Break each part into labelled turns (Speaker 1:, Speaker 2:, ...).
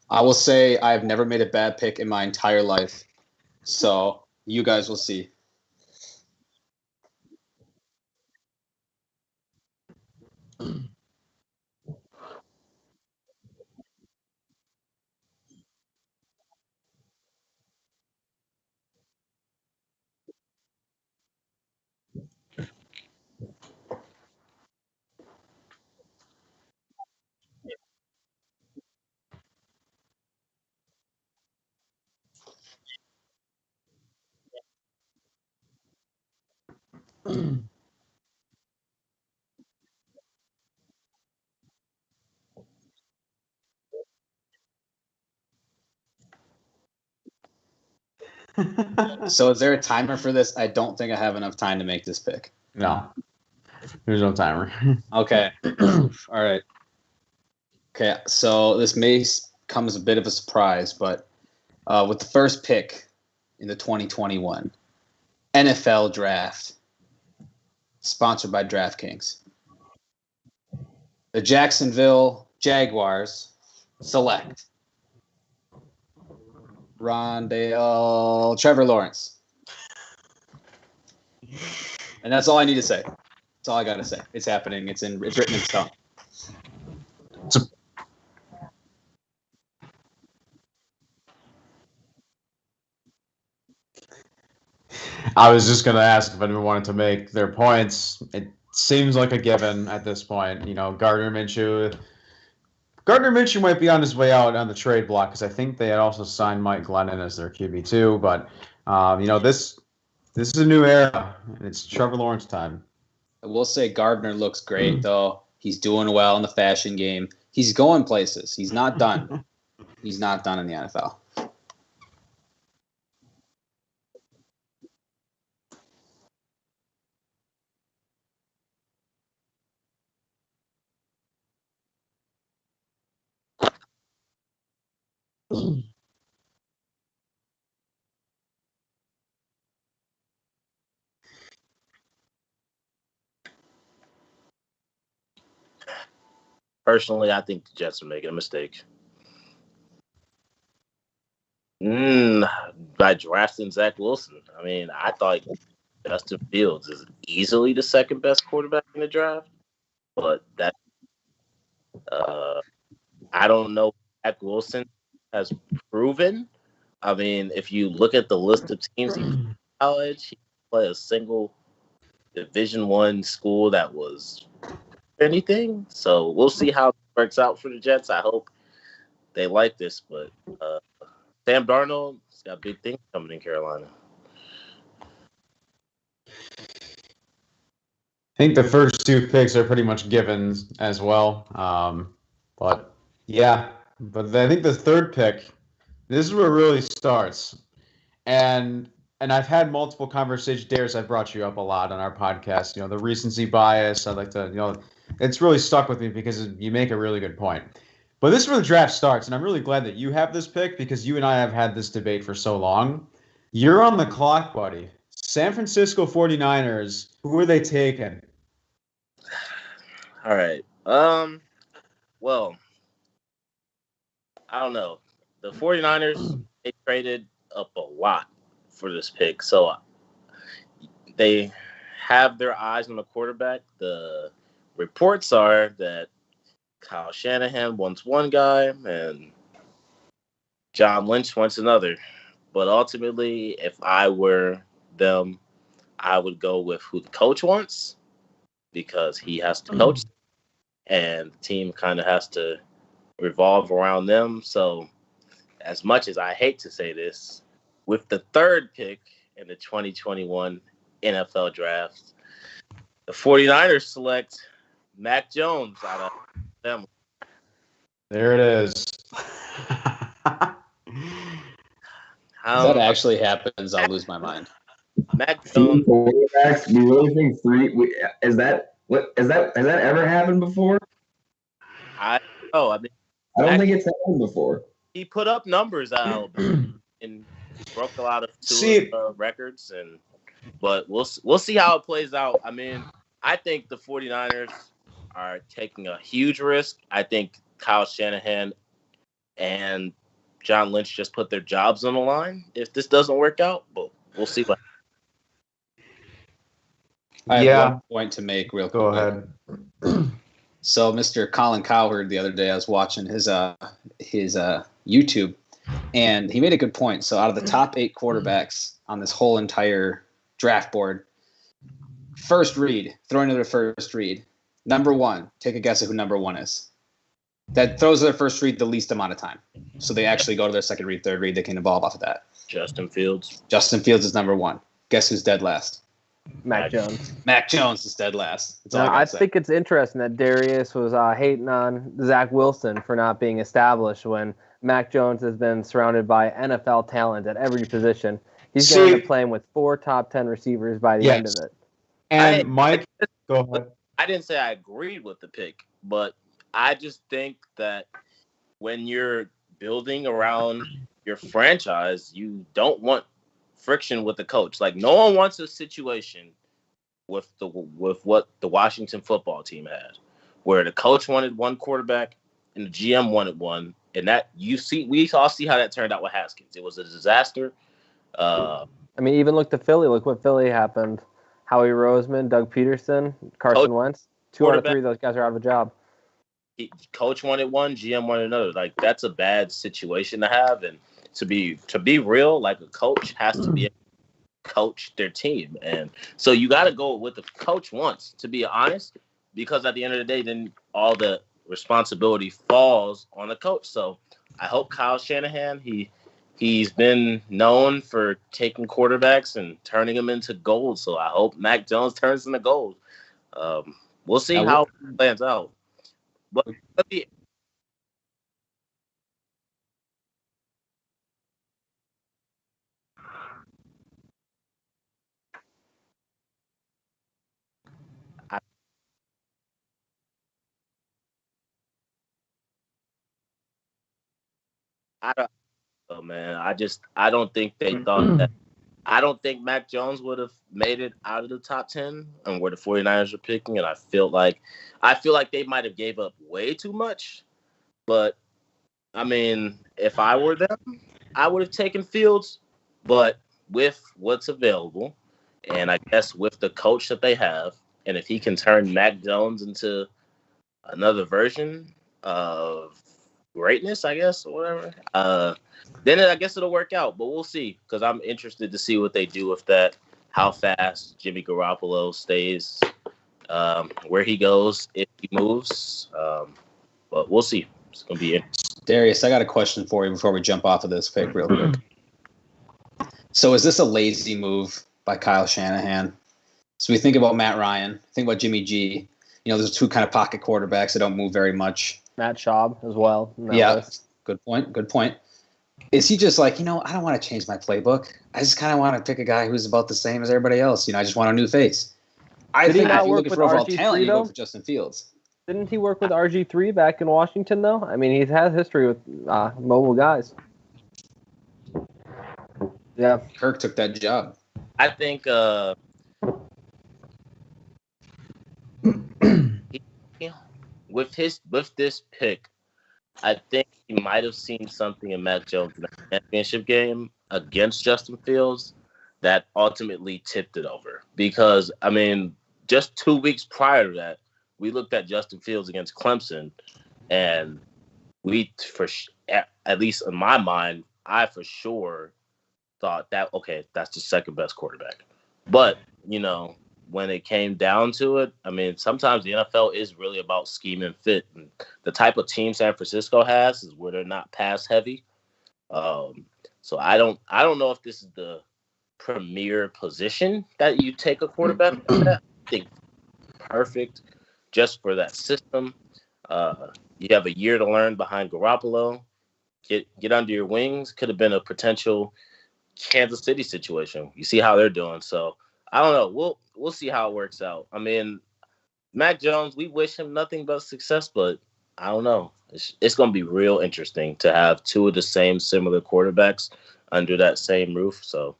Speaker 1: I will say I've never made a bad pick in my entire life. So you guys will see. So is there a timer for this? I don't think I have enough time to make this pick.
Speaker 2: No. There's no timer.
Speaker 1: Okay. All right. Okay, so this may come as a bit of a surprise, but with the first pick in the 2021 NFL Draft, sponsored by DraftKings, the Jacksonville Jaguars select Trevor Lawrence. And that's all I need to say. That's all I got to say. It's happening. It's written in stone.
Speaker 2: I was just going to ask if anyone wanted to make their points. It seems like a given at this point. You know, Gardner Minshew might be on his way out on the trade block because I think they had also signed Mike Glennon as their QB2. But, you know, this is a new era. It's Trevor Lawrence time.
Speaker 1: I will say Gardner looks great, though. He's doing well in the fashion game. He's going places. He's not done. He's not done in the NFL.
Speaker 3: Personally, I think the Jets are making a mistake. By drafting Zach Wilson. I mean, I thought Justin Fields is easily the second best quarterback in the draft, but I don't know. Zach Wilson has proven. I mean, if you look at the list of teams he played in college, he played a single Division I school that was anything. So we'll see how it works out for the Jets. I hope they like this, but Sam Darnold's got big things coming in Carolina.
Speaker 2: I think the first two picks are pretty much givens as well. But I think the third pick, this is where it really starts. And I've had multiple conversations. Darius, I've brought you up a lot on our podcast. You know, the recency bias. I'd like to, you know, it's really stuck with me because you make a really good point. But this is where the draft starts, and I'm really glad that you have this pick because you and I have had this debate for so long. You're on the clock, buddy. San Francisco 49ers, who are they taking?
Speaker 3: All right. Well, I don't know. The 49ers, they traded up a lot for this pick. So they have their eyes on the quarterback. The reports are that Kyle Shanahan wants one guy and John Lynch wants another. But ultimately, if I were them, I would go with who the coach wants because he has to coach and the team kind of has to revolve around them. So as much as I hate to say this, with the third pick in the 2021 NFL draft, the 49ers select Mac Jones out of them.
Speaker 2: There it is.
Speaker 1: If that actually happens, I'll lose my mind.
Speaker 3: Mac Jones.
Speaker 4: Quarterbacks, we really think three. Has that ever happened before?
Speaker 3: I don't know. I mean,
Speaker 4: I don't think it's happened before.
Speaker 3: He put up numbers out and broke a lot of records, but we'll see how it plays out. I mean, I think the 49ers are taking a huge risk. I think Kyle Shanahan and John Lynch just put their jobs on the line if this doesn't work out, but we'll see what.
Speaker 1: I have one point to make real quick.
Speaker 2: Go ahead.
Speaker 1: So Mr. Colin Cowherd the other day, I was watching his YouTube, and he made a good point. So out of the top 8 quarterbacks on this whole entire draft board, first read, throwing to their first read, number 1, take a guess at who number 1 is. That throws their first read the least amount of time. So they actually go to their second read, third read, they can evolve off of that.
Speaker 3: Justin Fields.
Speaker 1: Justin Fields is number 1. Guess who's dead last?
Speaker 5: Mac Jones.
Speaker 1: Mac Jones is dead last. That's all
Speaker 5: Now,
Speaker 1: I
Speaker 5: I
Speaker 1: say.
Speaker 5: think it's interesting that Darius was hating on Zach Wilson for not being established when Mac Jones has been surrounded by NFL talent at every position. He's going to end up playing with 4 top 10 receivers by the end of it.
Speaker 2: And Mike, go ahead.
Speaker 3: I didn't say I agreed with the pick, but I just think that when you're building around your franchise, you don't want friction with the coach. Like, no one wants a situation with what the Washington football team had, where the coach wanted one quarterback and the GM wanted one, and that we all see how that turned out with Haskins. It was a disaster.
Speaker 5: I mean, even look to Philly. Look what Philly happened. Howie Roseman, Doug Peterson, Carson Wentz. 2 out of 3 of those guys are out of a job.
Speaker 3: Coach wanted one, GM wanted another. Like, that's a bad situation to have. And to be real, like, a coach has to be able to coach their team. And so you got to go with the coach wants, to be honest, because at the end of the day, then all the responsibility falls on the coach. So I hope Kyle Shanahan, he's been known for taking quarterbacks and turning them into gold. So I hope Mac Jones turns into gold. We'll see how it plans out. But I don't know, man. I don't think they thought that. I don't think Mac Jones would have made it out of the top 10 and where the 49ers are picking. And I feel like they might have gave up way too much. But, I mean, if I were them, I would have taken Fields. But with what's available, and I guess with the coach that they have, and if he can turn Mac Jones into another version of greatness, I guess, or whatever, then I guess it'll work out. But we'll see, because I'm interested to see what they do with that, how fast Jimmy Garoppolo stays, where he goes, if he moves. But we'll see. It's going to be interesting.
Speaker 1: Darius, I got a question for you before we jump off of this pick real quick. So is this a lazy move by Kyle Shanahan? So we think about Matt Ryan, think about Jimmy G. You know, there's 2 kind of pocket quarterbacks that don't move very much.
Speaker 5: Matt Schaub as well.
Speaker 1: Yeah,
Speaker 5: list.
Speaker 1: Good point. Is he just like, I don't want to change my playbook. I just kind of want to pick a guy who's about the same as everybody else. I just want a new face. I think if you're looking for overall talent, you go for Justin Fields.
Speaker 5: Didn't he work with RG3 back in Washington, though? I mean, he's had history with mobile guys. Yeah.
Speaker 1: Kirk took that job.
Speaker 3: I think with this pick, I think he might have seen something in Mac Jones in the championship game against Justin Fields that ultimately tipped it over. Because, I mean, just 2 weeks prior to that, we looked at Justin Fields against Clemson, and at least in my mind, I for sure thought that, okay, that's the second best quarterback. But, when it came down to it, I mean, sometimes the NFL is really about scheme and fit. And the type of team San Francisco has is where they're not pass heavy. So I don't know if this is the premier position that you take a quarterback. I think perfect just for that system. You have a year to learn behind Garoppolo. Get under your wings. Could have been a potential Kansas City situation. You see how they're doing. So I don't know. We'll see how it works out. I mean, Mac Jones, we wish him nothing but success, but I don't know. It's going to be real interesting to have 2 of the same similar quarterbacks under that same roof. So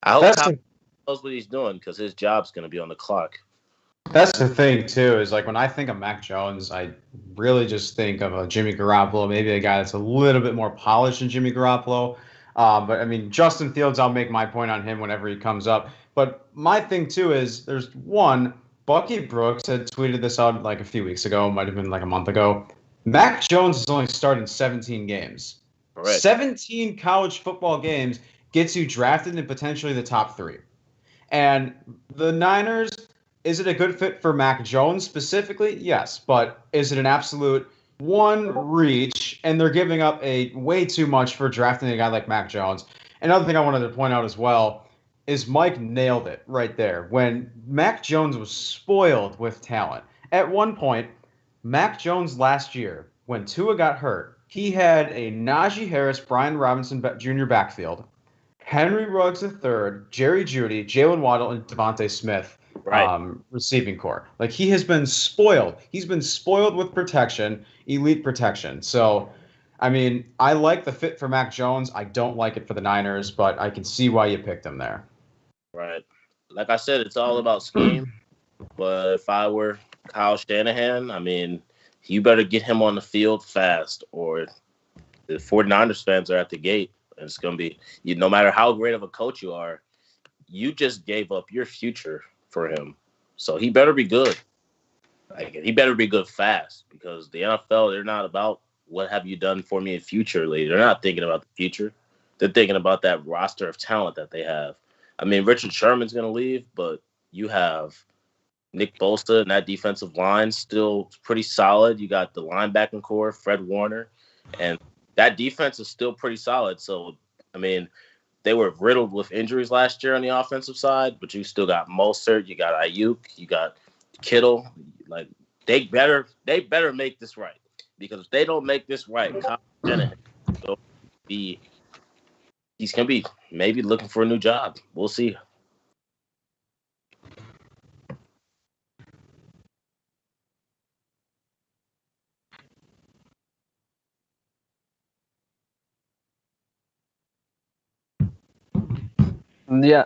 Speaker 3: I hope Kyle knows what he's doing, because his job's going to be on the clock.
Speaker 2: That's the thing, too, is like when I think of Mac Jones, I really just think of a Jimmy Garoppolo, maybe a guy that's a little bit more polished than Jimmy Garoppolo. But, I mean, Justin Fields, I'll make my point on him whenever he comes up. But my thing, too, is there's one, Bucky Brooks had tweeted this out like a few weeks ago, might have been like a month ago. Mac Jones has only started 17 games. Correct. 17 college football games gets you drafted in potentially the top 3. And the Niners, is it a good fit for Mac Jones specifically? Yes. But is it an absolute one reach, and they're giving up way too much for drafting a guy like Mac Jones? Another thing I wanted to point out as well is Mike nailed it right there. When Mac Jones was spoiled with talent, at one point, Mac Jones last year, when Tua got hurt, he had a Najee Harris, Brian Robinson Jr. backfield, Henry Ruggs III, Jerry Jeudy, Jalen Waddle, and Devontae Smith receiving core. Like, he has been spoiled. He's been spoiled with protection, elite protection. So, I mean, I like the fit for Mac Jones. I don't like it for the Niners, but I can see why you picked him there.
Speaker 3: Right. Like I said, it's all about scheme. But if I were Kyle Shanahan, I mean, you better get him on the field fast, or the 49ers fans are at the gate. And it's going to be, no matter how great of a coach you are, you just gave up your future for him. So he better be good. Like, he better be good fast, because the NFL, they're not about what have you done for me in future, lady. They're not thinking about the future. They're thinking about that roster of talent that they have. I mean, Richard Sherman's going to leave, but you have Nick Bosa and that defensive line still pretty solid. You got the linebacking core, Fred Warner, and that defense is still pretty solid. So, I mean, they were riddled with injuries last year on the offensive side, but you still got Mostert, you got Ayuk, you got Kittle. Like, they better make this right, because if they don't make this right, Kyle Shanahan he's gonna be maybe looking for a new job. We'll see.
Speaker 5: Yeah.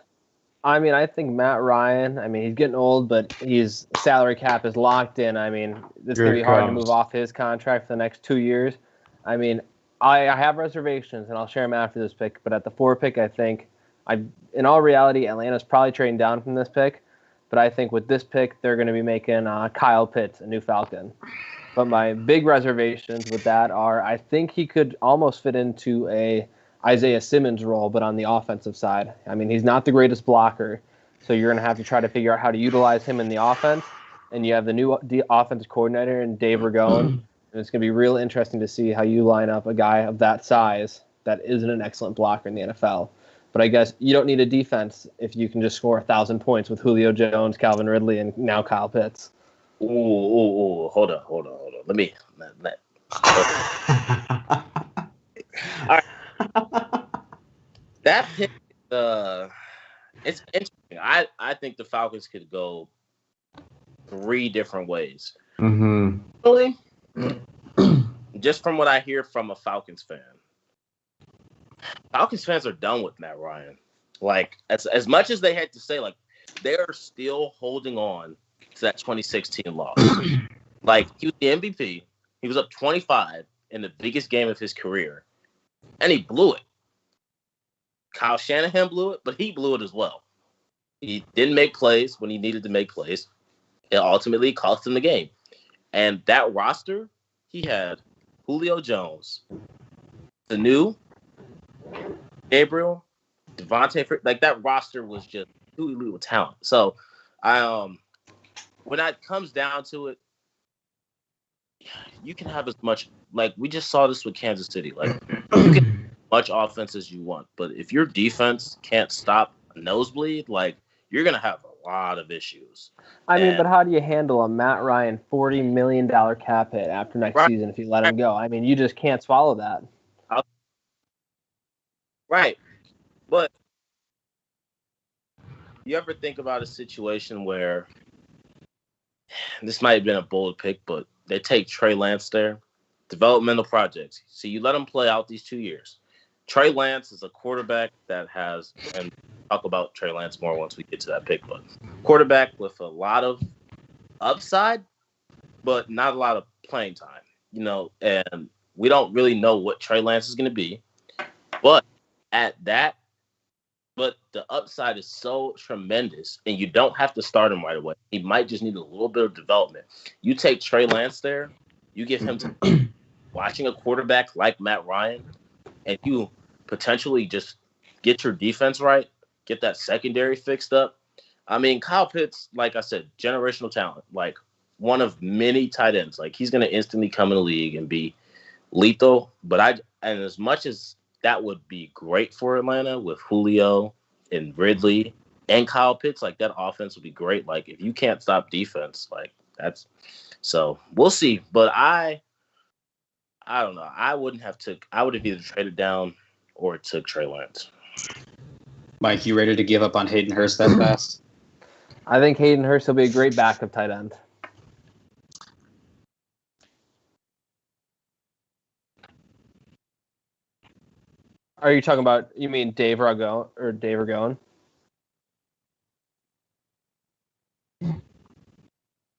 Speaker 5: I mean, I think Matt Ryan, I mean, he's getting old, but his salary cap is locked in. I mean, it's going to be hard to move off his contract for the next 2 years. I mean, I have reservations, and I'll share them after this pick. But at the 4 pick, I think, in all reality, Atlanta's probably trading down from this pick. But I think with this pick, they're going to be making Kyle Pitts a new Falcon. But my big reservations with that are, I think he could almost fit into a Isaiah Simmons role, but on the offensive side. I mean, he's not the greatest blocker, so you're going to have to try to figure out how to utilize him in the offense. And you have the new offensive coordinator in Dave Ragone, and it's going to be real interesting to see how you line up a guy of that size that isn't an excellent blocker in the NFL. But I guess you don't need a defense if you can just score 1,000 points with Julio Jones, Calvin Ridley, and now Kyle Pitts.
Speaker 3: Ooh, hold on. Let me. All right. That pick, it's interesting. I think the Falcons could go 3 different ways.
Speaker 2: Mm-hmm.
Speaker 3: Really? Just from what I hear from a Falcons fan, Falcons fans are done with Matt Ryan. Like, as much as they had to say, like, they're still holding on to that 2016 loss. Like, he was the MVP. He was up 25 in the biggest game of his career, and he blew it. Kyle Shanahan blew it, but he blew it as well. He didn't make plays when he needed to make plays. It ultimately cost him the game. And that roster, he had Julio Jones, Sanu, Gabriel, Devontae. Like, that roster was just really with talent. So, when that comes down to it, you can have as much. Like, we just saw this with Kansas City. Like, you can much offense as you want, but if your defense can't stop a nosebleed, like, you're gonna have a lot of issues.
Speaker 5: I mean, but how do you handle a Matt Ryan $40 million cap hit after next season if you let him go? I mean, you just can't swallow that.
Speaker 3: Right. But you ever think about a situation where, this might have been a bold pick, but they take Trey Lance there, developmental projects. So you let him play out these 2 years. Trey Lance is a quarterback that has, and talk about Trey Lance more once we get to that pick, but quarterback with a lot of upside, but not a lot of playing time, and we don't really know what Trey Lance is going to be. But the upside is so tremendous, and you don't have to start him right away. He might just need a little bit of development. You take Trey Lance there, you give him to watching a quarterback like Matt Ryan, and you potentially just get your defense right, get that secondary fixed up. I mean, Kyle Pitts, like I said, generational talent, like one of many tight ends. Like, he's going to instantly come in the league and be lethal. And as much as that would be great for Atlanta with Julio and Ridley and Kyle Pitts, like, that offense would be great. Like, if you can't stop defense, like, that's so we'll see. But I don't know. I would have either traded down or took Trey Lance.
Speaker 1: Mike, you ready to give up on Hayden Hurst that fast?
Speaker 5: I think Hayden Hurst will be a great backup tight end. Are you talking about, you mean Dave Ragone?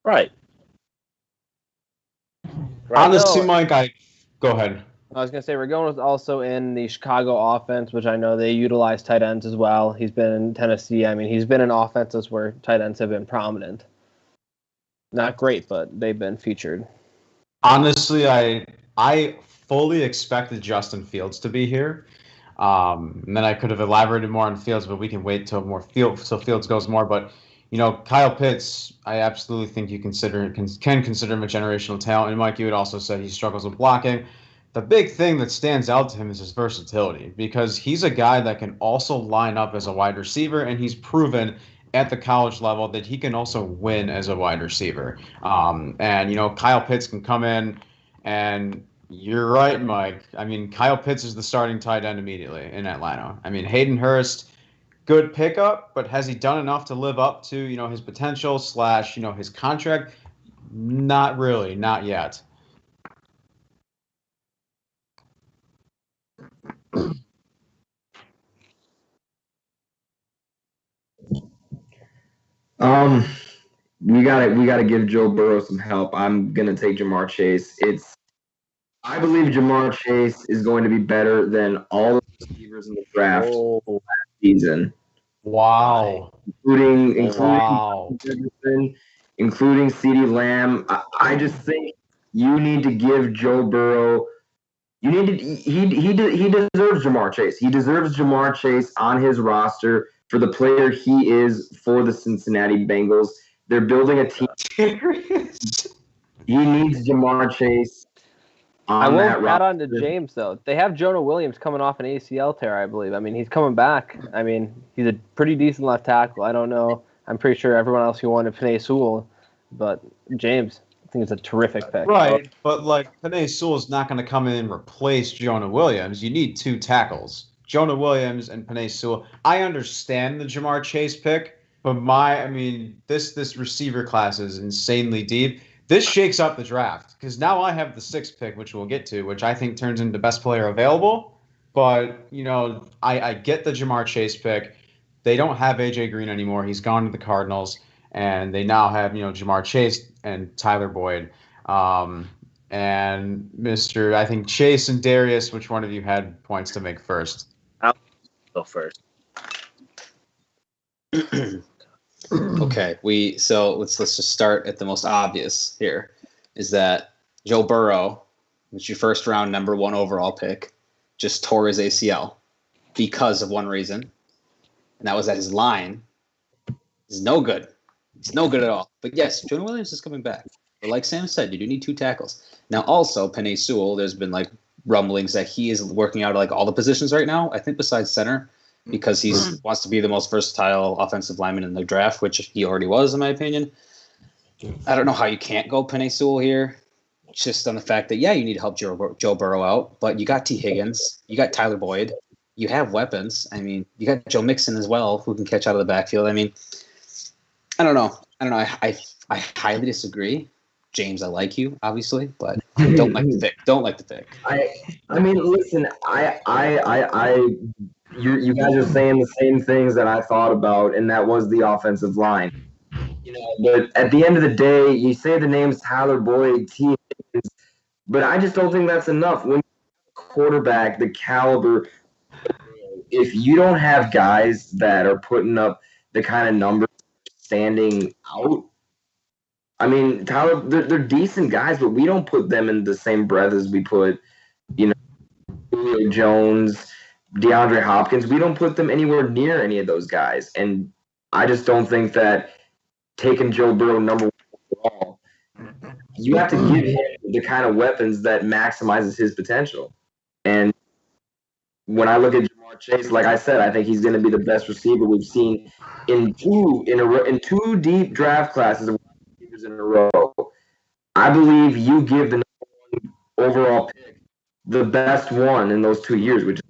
Speaker 3: Right.
Speaker 2: Honestly,
Speaker 5: No.
Speaker 2: Mike, go ahead.
Speaker 5: I was going to say, Ragone was also in the Chicago offense, which I know they utilize tight ends as well. He's been in Tennessee. I mean, he's been in offenses where tight ends have been prominent. Not great, but they've been featured.
Speaker 2: Honestly, I fully expected Justin Fields to be here. And then I could have elaborated more on Fields, but we can wait till Fields goes more. But Kyle Pitts, I absolutely think you can consider him a generational talent. And Mike, you had also said he struggles with blocking. The big thing that stands out to him is his versatility, because he's a guy that can also line up as a wide receiver, and he's proven at the college level that he can also win as a wide receiver. And Kyle Pitts can come in, and you're right, Mike. I mean, Kyle Pitts is the starting tight end immediately in Atlanta. I mean, Hayden Hurst, good pickup, but has he done enough to live up to his potential / his contract? Not really, not yet.
Speaker 4: We gotta give Joe Burrow some help. I'm gonna take Jamar Chase. I believe Jamar Chase is going to be better than all the receivers in the draft last season.
Speaker 2: Wow.
Speaker 4: Including Jefferson, including CeeDee Lamb. I just think you need to give Joe Burrow. He deserves Jamar Chase. He deserves Jamar Chase on his roster for the player he is for the Cincinnati Bengals. They're building a team. He needs Jamar Chase.
Speaker 5: I won't add on to James, though. They have Jonah Williams coming off an ACL tear, I believe. I mean, he's coming back. I mean, he's a pretty decent left tackle. I don't know. I'm pretty sure everyone else who wanted Penei Sewell, but James, I think it's a terrific pick.
Speaker 2: Right, but Penei Sewell is not going to come in and replace Jonah Williams. You need two tackles, Jonah Williams and Penei Sewell. I understand the Jamar Chase pick, but this receiver class is insanely deep. This shakes up the draft, because now I have the 6th pick, which we'll get to, which I think turns into best player available. But, I get the Jamar Chase pick. They don't have A.J. Green anymore. He's gone to the Cardinals. And they now have, Jamar Chase and Tyler Boyd. And I think Chase and Darius, which one of you had points to make first?
Speaker 3: I'll go first.
Speaker 1: Okay, let's just start at the most obvious here, is that Joe Burrow, which your first round number 1 overall pick, just tore his ACL because of one reason, and that was that his line is no good. It's no good at all. But yes, Jonah Williams is coming back. But like Sam said, you do need 2 tackles. Now also, Penei Sewell, there's been rumblings that he is working out all the positions right now, I think besides center, because he wants to be the most versatile offensive lineman in the draft, which he already was, in my opinion. I don't know how you can't go Penei Sewell here, just on the fact that, you need to help Joe Burrow out, but you got T. Higgins, you got Tyler Boyd, you have weapons. I mean, you got Joe Mixon as well, who can catch out of the backfield. I mean, I don't know. I highly disagree. James, I like you, obviously, but I don't like the pick. Don't like the pick.
Speaker 4: I mean, listen, you guys are saying the same things that I thought about, and that was the offensive line. But at the end of the day, you say the names Tyler Boyd, T. Higgins, but I just don't think that's enough. When quarterback, the caliber, if you don't have guys that are putting up the kind of numbers standing out, I mean, Tyler, they're decent guys, but we don't put them in the same breath as we put, Julio Jones, DeAndre Hopkins. We don't put them anywhere near any of those guys. And I just don't think that taking Joe Burrow number 1 overall, you have to give him the kind of weapons that maximizes his potential. And when I look at Jamar Chase, like I said, I think he's going to be the best receiver we've seen in two deep draft classes of receivers in a row. I believe you give the number 1 overall pick the best one in those 2 years, which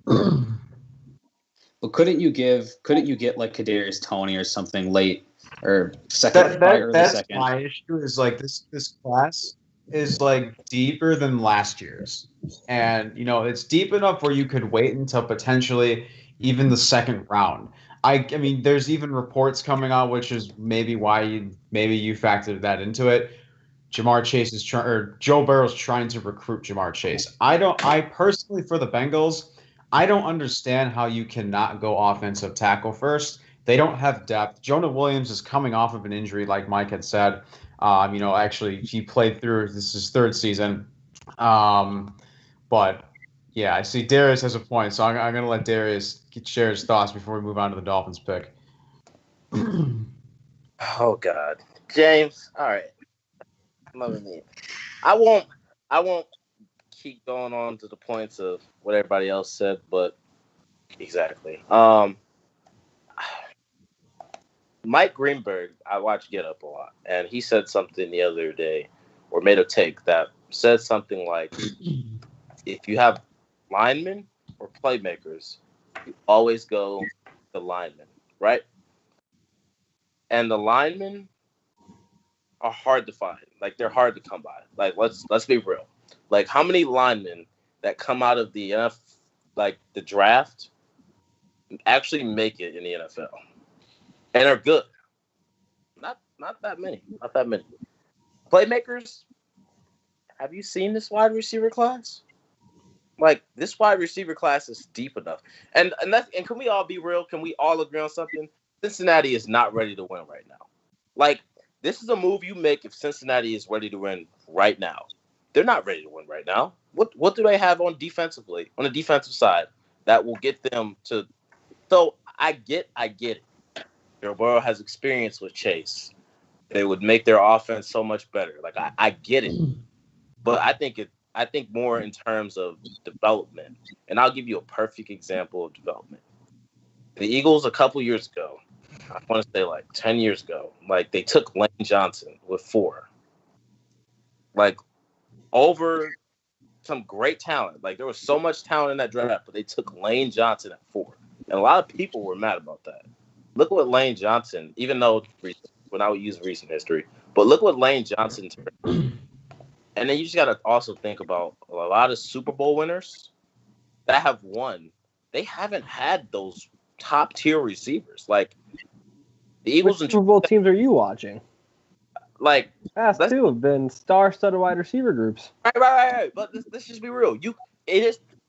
Speaker 1: But couldn't you get like Kadarius Toney or something late or second, probably early
Speaker 2: That's
Speaker 1: second.
Speaker 2: my issue. Is like this class is like deeper than last year's, and it's deep enough where you could wait until potentially even the second round. I mean, there's even reports coming out, which is maybe why you factored that into it. Jamar Chase is Joe Burrow's trying to recruit Jamar Chase. I personally, for the Bengals, I don't understand how you cannot go offensive tackle first. They don't have depth. Jonah Williams is coming off of an injury, like Mike had said. Actually, he played through this is his third season. But yeah, I see Darius has a point, so I'm going to let Darius share his thoughts before we move on to the Dolphins pick.
Speaker 3: Oh God, James. All right. I won't keep going on to the points of what everybody else said, but exactly. Mike Greenberg, I watch Get Up a lot, and he said something the other day, or made a take that said something like, if you have linemen or playmakers, you always go the linemen, right? And the linemen are hard to find. Like, they're hard to come by. Like, let's be real. Like, how many linemen that come out of the the draft actually make it in the NFL and are good? Not that many. Not that many. Playmakers, have you seen this wide receiver class? Like, this wide receiver class is deep enough. And can we all be real? Can we all agree on something? Cincinnati is not ready to win right now. Like, this is a move you make if Cincinnati is ready to win right now. They're not ready to win right now. What do they have on the defensive side that will get them to? So I get it. Joe Burrow has experience with Chase. They would make their offense so much better. Like, I get it, but I think more in terms of development. And I'll give you a perfect example of development. The Eagles a couple years ago, I want to say like 10 years ago, like, they took Lane Johnson with 4. Like, over some great talent. Like, there was so much talent in that draft, but they took Lane Johnson at 4. And a lot of people were mad about that. Look what Lane Johnson, even though when I would use recent history, but look what Lane Johnson turned. And then you just got to also think about a lot of Super Bowl winners that have won. They haven't had those top tier receivers. Like, the Eagles.
Speaker 5: Which Super Bowl teams are you watching?
Speaker 3: Like,
Speaker 5: past two have been star-studded wide receiver groups.
Speaker 3: Right. But let's just be real.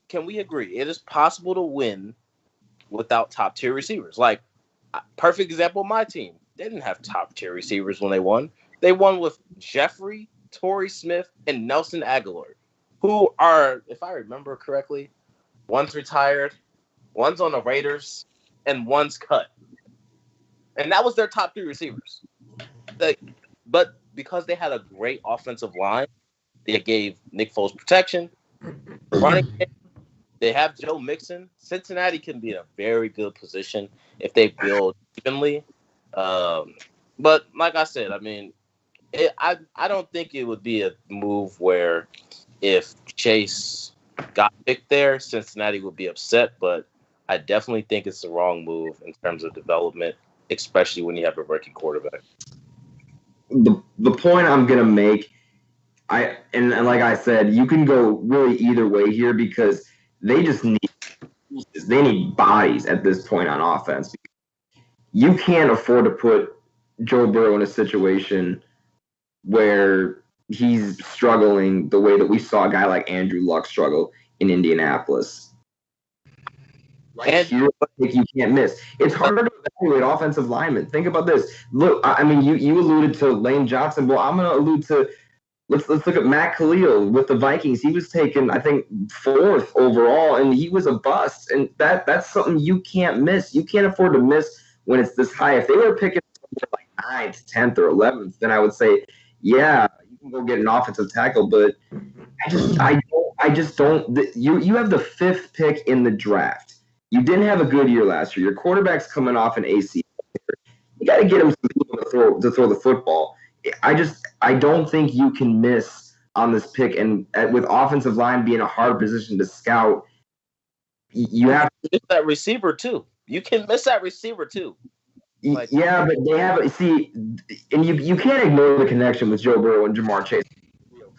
Speaker 3: Can we agree? It is possible to win without top tier receivers. Like, perfect example of my team. They didn't have top tier receivers when they won. They won with Jeffrey, Torrey Smith, and Nelson Aguilar, who are, if I remember correctly, one's retired, one's on the Raiders, and one's cut. And that was their top 3 receivers. But because they had a great offensive line, they gave Nick Foles protection. Running game, they have Joe Mixon. Cincinnati can be in a very good position if they build evenly. But like I said, I mean, I don't think it would be a move where if Chase got picked there, Cincinnati would be upset. But I definitely think it's the wrong move in terms of development, especially when you have a rookie quarterback.
Speaker 4: The point I'm gonna make, and like I said, you can go really either way here because they just need bodies at this point on offense. You can't afford to put Joe Burrow in a situation where he's struggling the way that we saw a guy like Andrew Luck struggle in Indianapolis. You can't miss. It's harder to evaluate offensive linemen. Think about this. Look, I mean, you alluded to Lane Johnson. Well, I'm going to allude to let's look at Matt Khalil with the Vikings. He was taken, I think, 4th overall, and he was a bust. And that's something you can't miss. You can't afford to miss when it's this high. If they were picking like 9th, 10th, or 11th, then I would say, yeah, you can go get an offensive tackle. But I just don't. You have the 5th pick in the draft. You didn't have a good year last year. Your quarterback's coming off an AC. You got to get him some people to throw the football. I don't think you can miss on this pick. And with offensive line being a hard position to scout, you have to
Speaker 3: miss that receiver too. You can miss that receiver too. Like,
Speaker 4: yeah, but they have and you can't ignore the connection with Joe Burrow and Jamar Chase.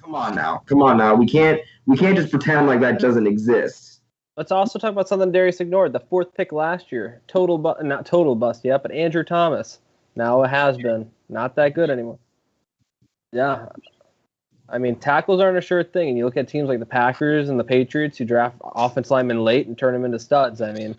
Speaker 4: Come on now. We can't just pretend like that doesn't exist.
Speaker 5: Let's also talk about something Darius ignored. The 4th pick last year, not total bust yet, but Andrew Thomas. Now it has been not that good anymore. Yeah, I mean tackles aren't a sure thing, and you look at teams like the Packers and the Patriots who draft offensive linemen late and turn them into studs. I mean,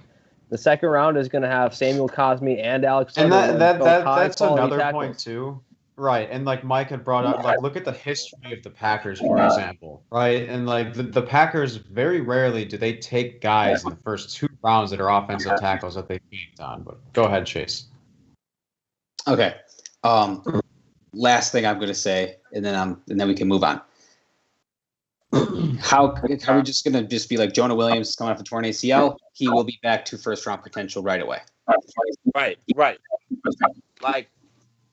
Speaker 5: the second round is going to have Samuel Cosmi and Alex
Speaker 2: And
Speaker 5: Leatherwood,
Speaker 2: that's another
Speaker 5: tackles.
Speaker 2: point too. Right. And like Mike had brought up, like look at the history of the Packers, for example. Right. And like the Packers, very rarely do they take guys in the first 2 rounds that are offensive tackles that they picked on. But go ahead, Chase.
Speaker 1: Okay. Last thing I'm going to say, and then we can move on. How are we just going to be like Jonah Williams coming off the torn ACL? He will be back to first round potential right away.
Speaker 3: Right. Like,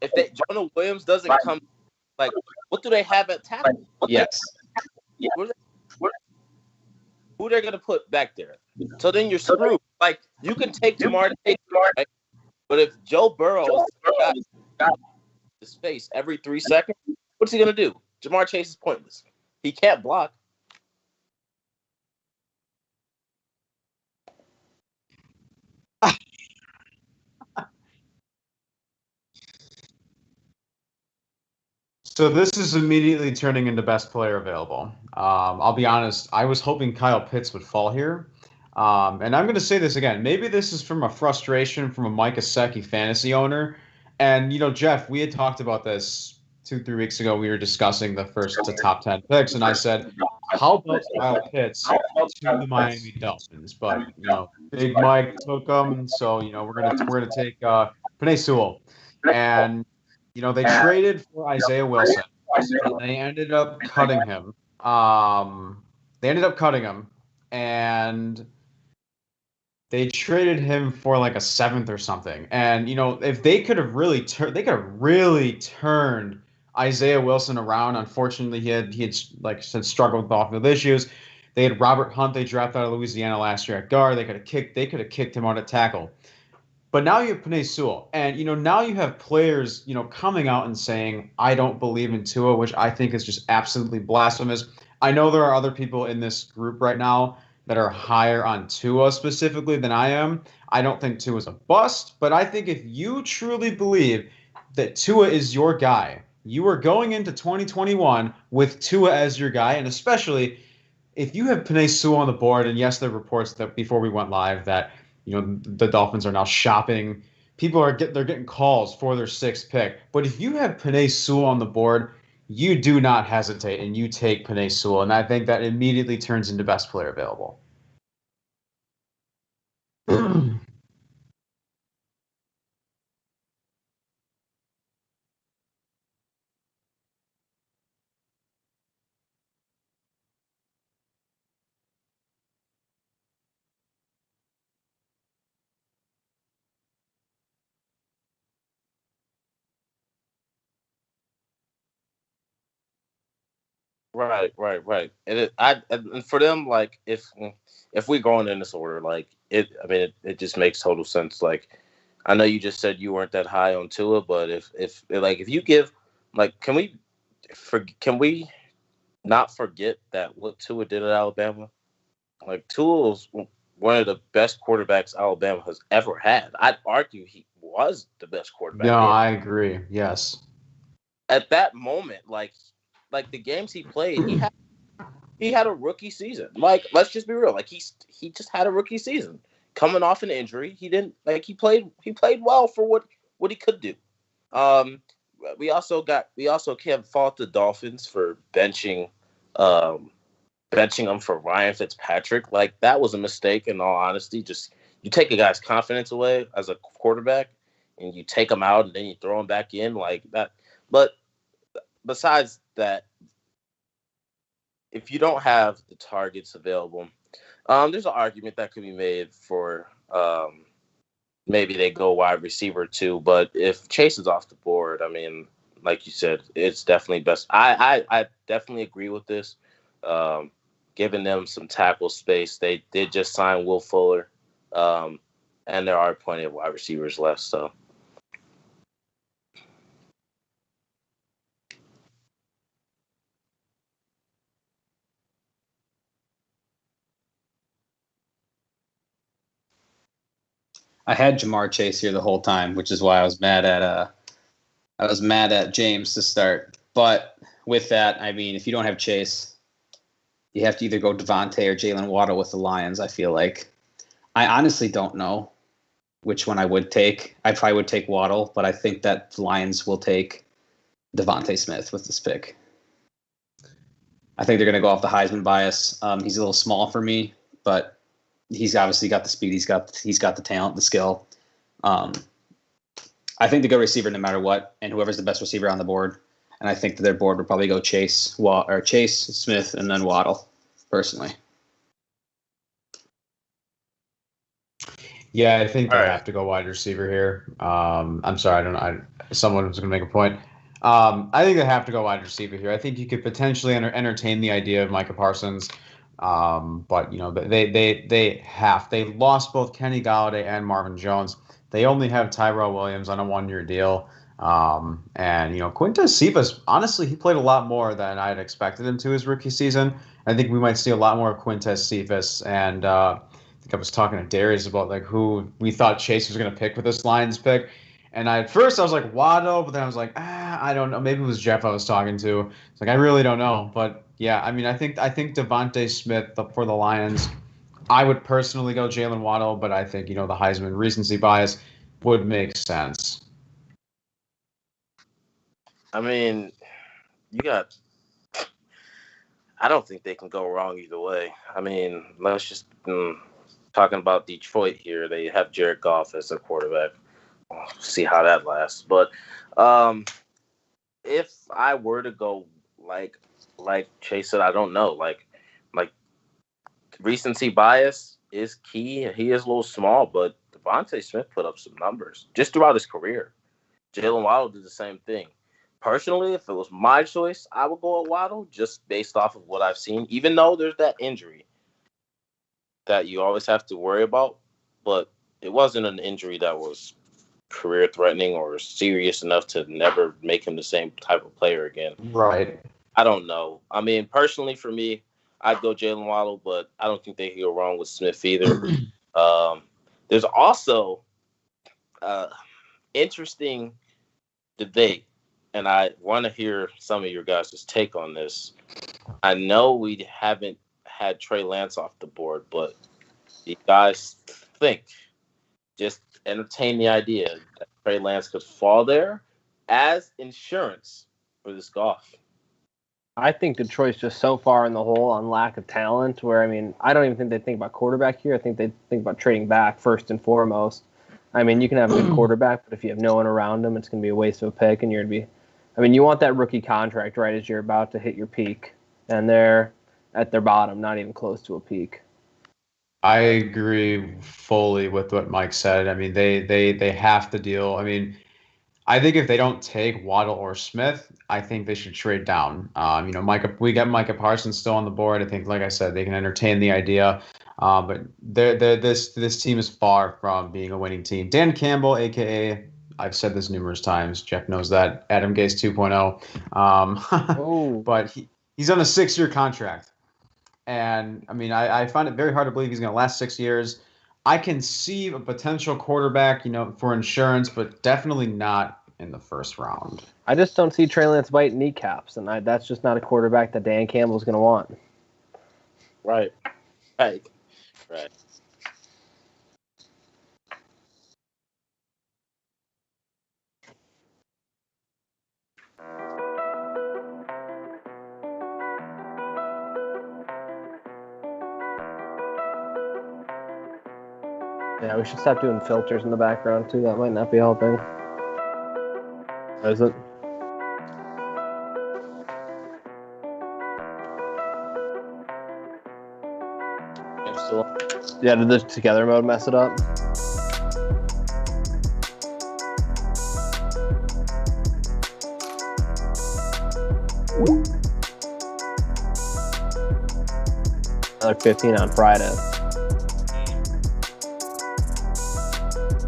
Speaker 3: if Jonah Williams doesn't come, like, what do they have at tackle?
Speaker 1: Yes.
Speaker 3: Who they're gonna put back there? So then you're screwed. Like, you can take Jamar Chase, right? But if Joe Burrow got his face every 3 seconds, what's he gonna do? Jamar Chase is pointless. He can't block.
Speaker 2: So this is immediately turning into best player available. I'll be honest, I was hoping Kyle Pitts would fall here. And I'm going to say this again. Maybe this is from a frustration from a Mike Gesicki fantasy owner. And, Jeff, we had talked about this 2-3 weeks ago. We were discussing the first to top 10 picks. And I said, how about Kyle Pitts to the Miami Dolphins? But, Big Mike took him. So, we're gonna take Penei Sewell. And they traded for Isaiah Wilson, and they ended up cutting him. And they traded him for like a 7th or something. And if they could have really turned Isaiah Wilson around. Unfortunately, he had like I said struggled with off-field issues. They had Robert Hunt. They drafted out of Louisiana last year at guard. They could have kicked him out at tackle. But now you have Penei Sewell, and now you have players coming out and saying I don't believe in Tua, which I think is just absolutely blasphemous. I know there are other people in this group right now that are higher on Tua specifically than I am. I don't think Tua is a bust, but I think if you truly believe that Tua is your guy, you are going into 2021 with Tua as your guy, and especially if you have Penei Sewell on the board. And yes, there are reports that before we went live that the Dolphins are now shopping. They're getting calls for their 6th pick. But if you have Penei Sewell on the board, you do not hesitate and you take Penei Sewell. And I think that immediately turns into best player available.
Speaker 3: Right. And for them, like, if we're going in this order, like it just makes total sense. Like, I know you just said you weren't that high on Tua, but if you give, like, can we not forget that what Tua did at Alabama? Like, Tua was one of the best quarterbacks Alabama has ever had. I'd argue he was the best quarterback.
Speaker 2: No, I agree. Yes.
Speaker 3: At that moment, like the games he played, he had a rookie season. Like, let's just be real. Like, he just had a rookie season. Coming off an injury, he didn't he played well for what he could do. We also can't fault the Dolphins for benching him for Ryan Fitzpatrick. Like, that was a mistake, in all honesty. Just, you take a guy's confidence away as a quarterback and you take him out and then you throw him back in like that. But besides that, if you don't have the targets available, there's an argument that could be made for maybe they go wide receiver too. But if Chase is off the board, I mean, like you said, it's definitely best. I definitely agree with this. Giving them some tackle space. They did just sign Will Fuller, and there are plenty of wide receivers left. So
Speaker 1: I had Jamar Chase here the whole time, which is why I was mad at James to start. But with that, I mean, if you don't have Chase, you have to either go Devontae or Jalen Waddle with the Lions, I feel like. I honestly don't know which one I would take. I probably would take Waddle, but I think that the Lions will take Devontae Smith with this pick. I think they're going to go off the Heisman bias. He's a little small for me, but he's obviously got the speed. He's got the talent, the skill. I think they go receiver no matter what, and whoever's the best receiver on the board. And I think that their board would probably go Chase, Smith, and then Waddle, personally.
Speaker 2: Yeah, I think they have to go wide receiver here. I'm sorry, someone was going to make a point. I think they have to go wide receiver here. I think you could potentially entertain the idea of Micah Parsons, but they lost both Kenny Golladay and Marvin Jones. They only have Tyrell Williams on a 1-year deal, and Quintez Cephas. Honestly, he played a lot more than I had expected him to his rookie season. I think we might see a lot more of Quintez Cephas, and I think I was talking to Darius about like who we thought Chase was going to pick with this Lions pick. And at first I was like Waddle, but then I was like, I don't know. Maybe it was Jeff I was talking to. It's like I really don't know. But yeah, I mean, I think Devontae Smith for the Lions. I would personally go Jalen Waddle, but I think the Heisman recency bias would make sense.
Speaker 3: I mean, I don't think they can go wrong either way. I mean, let's just talking about Detroit here. They have Jared Goff as their quarterback. We'll see how that lasts. But if I were to go like Chase said, I don't know. Like recency bias is key. He is a little small, but Devontae Smith put up some numbers just throughout his career. Jalen Waddle did the same thing. Personally, if it was my choice, I would go with Waddle just based off of what I've seen, even though there's that injury that you always have to worry about. But it wasn't an injury that was career-threatening or serious enough to never make him the same type of player again.
Speaker 2: Right.
Speaker 3: I don't know. I mean, personally, for me, I'd go Jalen Waddle, but I don't think they can go wrong with Smith either. There's also interesting debate, and I want to hear some of your guys' take on this. I know we haven't had Trey Lance off the board, but you guys think, just entertain the idea that Trey Lance could fall there as insurance for this Goff.
Speaker 5: I think Detroit's just so far in the hole on lack of talent where, I mean, I don't even think they think about quarterback here. I think they think about trading back first and foremost. I mean, you can have a good quarterback, but if you have no one around him, it's going to be a waste of a pick. And you're going to be, I mean, you want that rookie contract right as you're about to hit your peak. And they're at their bottom, not even close to a peak.
Speaker 2: I agree fully with what Mike said. I mean, they have to deal. I mean, I think if they don't take Waddle or Smith, I think they should trade down. We got Micah Parsons still on the board. I think, like I said, they can entertain the idea. But this team is far from being a winning team. Dan Campbell, a.k.a. I've said this numerous times. Jeff knows that. Adam Gase 2.0. But he's on a 6-year contract. And, I mean, I find it very hard to believe he's going to last 6 years. I can see a potential quarterback, for insurance, but definitely not in the first round.
Speaker 5: I just don't see Trey Lance biting kneecaps, and that's just not a quarterback that Dan Campbell's going to want.
Speaker 3: Right.
Speaker 5: Yeah, we should stop doing filters in the background, too. That might not be helping. Is it? Yeah, did the together mode mess it up? Another 15 on Friday.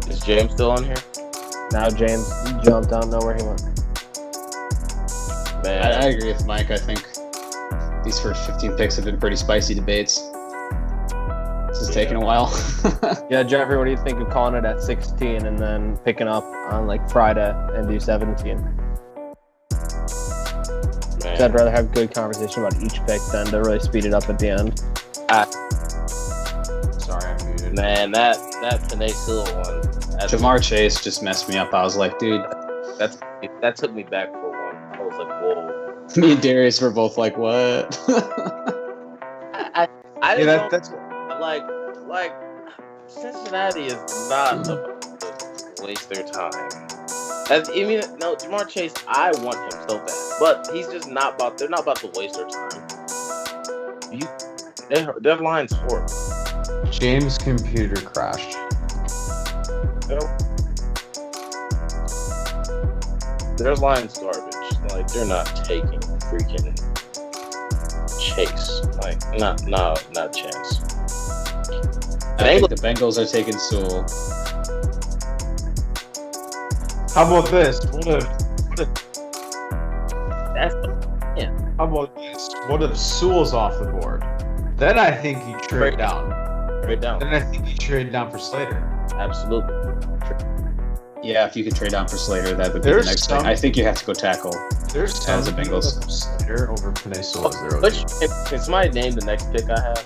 Speaker 3: Is James still on here?
Speaker 5: Now James jumped. I don't know where he went.
Speaker 1: Man, I agree with Mike. I think these first 15 picks have been pretty spicy debates. This is taking a while.
Speaker 5: Yeah, Jeffrey, what do you think of calling it at 16 and then picking up on like Friday and do 17? So I'd rather have good conversation about each pick than to really speed it up at the end.
Speaker 2: Sorry, I'm muted.
Speaker 3: Man, that Panay Sewell one.
Speaker 1: Jamar Chase just messed me up. I was like, dude,
Speaker 3: That took me back for one. I was like, whoa.
Speaker 1: me and Darius were both like, what?
Speaker 3: I didn't know.
Speaker 2: That's
Speaker 3: Like Cincinnati is not about to waste their time. No, Jamar Chase, I want him so bad, but he's just not about. They're not about to waste their time. Their line's horrible.
Speaker 2: James' computer crashed.
Speaker 3: Their line's garbage. Like they're not taking freaking Chase. Like not a chance.
Speaker 1: I think the Bengals are taking Sewell.
Speaker 2: How about this? How about this? What if Sewell's off the board? Then I think you trade down.
Speaker 3: Trade down.
Speaker 2: Then I think you trade down for Slater.
Speaker 3: Absolutely.
Speaker 1: Yeah, if you could trade down for Slater, that would be the next thing. I think you have to go tackle.
Speaker 2: There's
Speaker 1: as the Bengals.
Speaker 2: Slater over Panay Sewell.
Speaker 3: Can somebody name the next pick I have?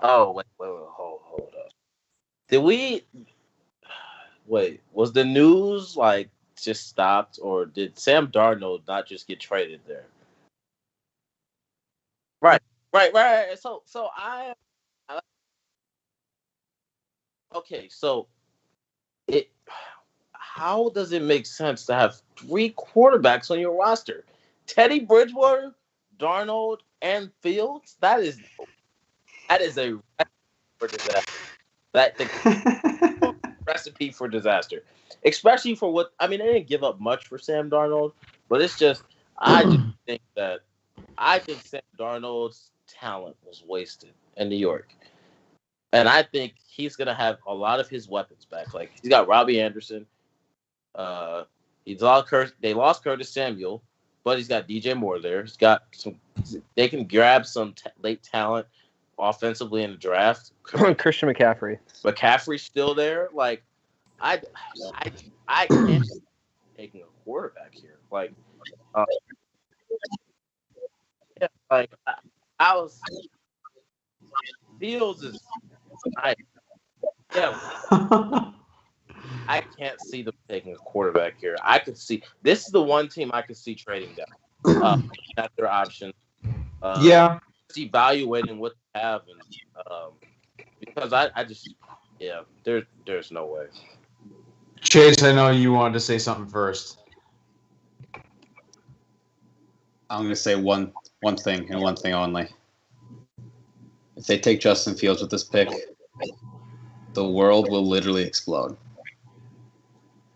Speaker 3: Oh, wait, hold up. Did we wait? Was the news like just stopped, or did Sam Darnold not just get traded there? Right. So okay. So it. How does it make sense to have 3 quarterbacks on your roster? Teddy Bridgewater, Darnold, and Fields. That is a for disaster. The recipe for disaster, especially for what I mean. They didn't give up much for Sam Darnold, but it's just I just think Sam Darnold's talent was wasted in New York. And I think he's going to have a lot of his weapons back. Like, he's got Robbie Anderson. They lost Curtis Samuel, but he's got DJ Moore there. He's got some. They can grab some late talent offensively in the draft.
Speaker 5: Christian McCaffrey.
Speaker 3: McCaffrey's still there. Like, I can't see taking a quarterback here. Like, yeah, like I was. Fields is. Yeah. I can't see them taking a quarterback here. I could see this is the one team I could see trading down. That's their option. Just evaluating what they have, and because I just there's no way.
Speaker 2: Chase, I know you wanted to say something first.
Speaker 1: I'm going to say one thing and one thing only. If they take Justin Fields with this pick, the world will literally explode.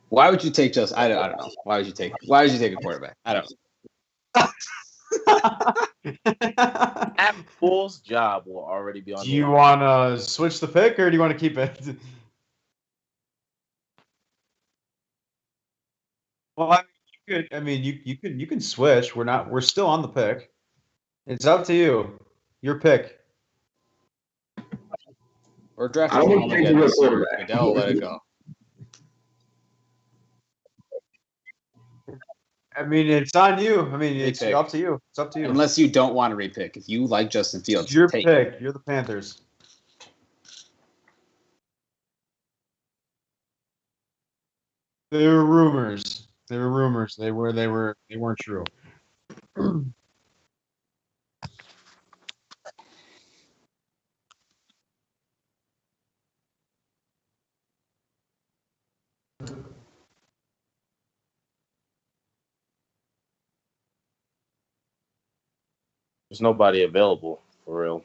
Speaker 1: Why would you take I don't know. Why would you take a quarterback? I don't know.
Speaker 3: Matt Bull's job will already be on.
Speaker 2: Do you want to switch the pick or do you want to keep it? Well, you can switch. We're still on the pick. It's up to you. Your pick.
Speaker 1: Or draft someone again. Goodell will let it go.
Speaker 2: I mean, it's on you. I mean, it's up to you. It's up to you.
Speaker 1: Unless you don't want to repick. If you like Justin Fields,
Speaker 2: it's your pick. You're the Panthers. They were rumors. They weren't true.
Speaker 3: There's nobody available for real.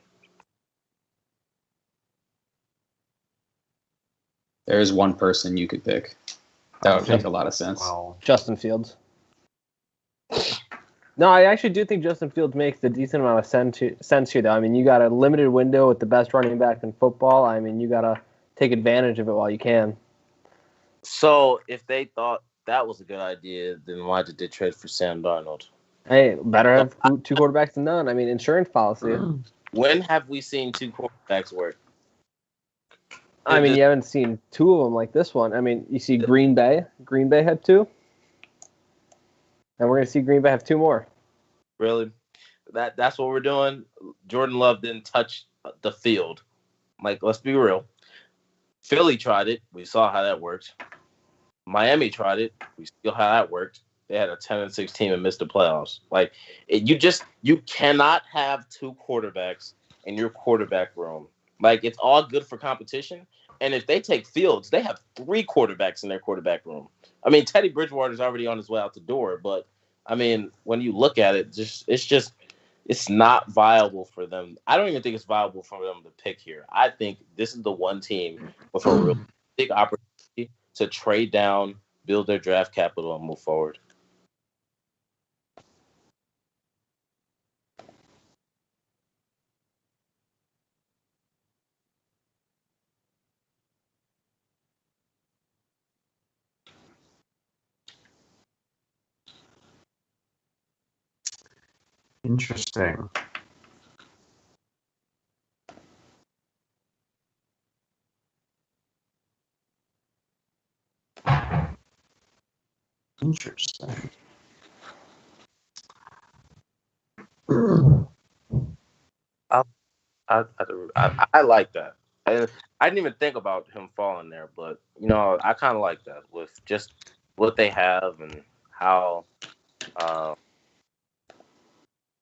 Speaker 1: There is one person you could pick. That would make a lot of sense.
Speaker 2: Wow.
Speaker 5: Justin Fields. No, I actually do think Justin Fields makes a decent amount of sense here, though. I mean, you got a limited window with the best running back in football. I mean, you got to take advantage of it while you can.
Speaker 3: So, if they thought that was a good idea, then why did they trade for Sam Darnold?
Speaker 5: Hey, better have two quarterbacks than none. I mean, insurance policy.
Speaker 3: When have we seen two quarterbacks work?
Speaker 5: I mean, you haven't seen two of them like this one. I mean, you see Green Bay. Green Bay had two. And we're going to see Green Bay have two more.
Speaker 3: Really? That's what we're doing? Jordan Love didn't touch the field. Like, let's be real. Philly tried it. We saw how that worked. Miami tried it. We saw how that worked. They had a 10-6 team and missed the playoffs. Like, you cannot have two quarterbacks in your quarterback room. Like, it's all good for competition. And if they take Fields, they have three quarterbacks in their quarterback room. I mean, Teddy Bridgewater's already on his way out the door. But, I mean, when you look at it, it's not viable for them. I don't even think it's viable for them to pick here. I think this is the one team with a real big opportunity to trade down, build their draft capital, and move forward.
Speaker 2: Interesting.
Speaker 3: I like that. I didn't even think about him falling there, but I kind of like that with just what they have and how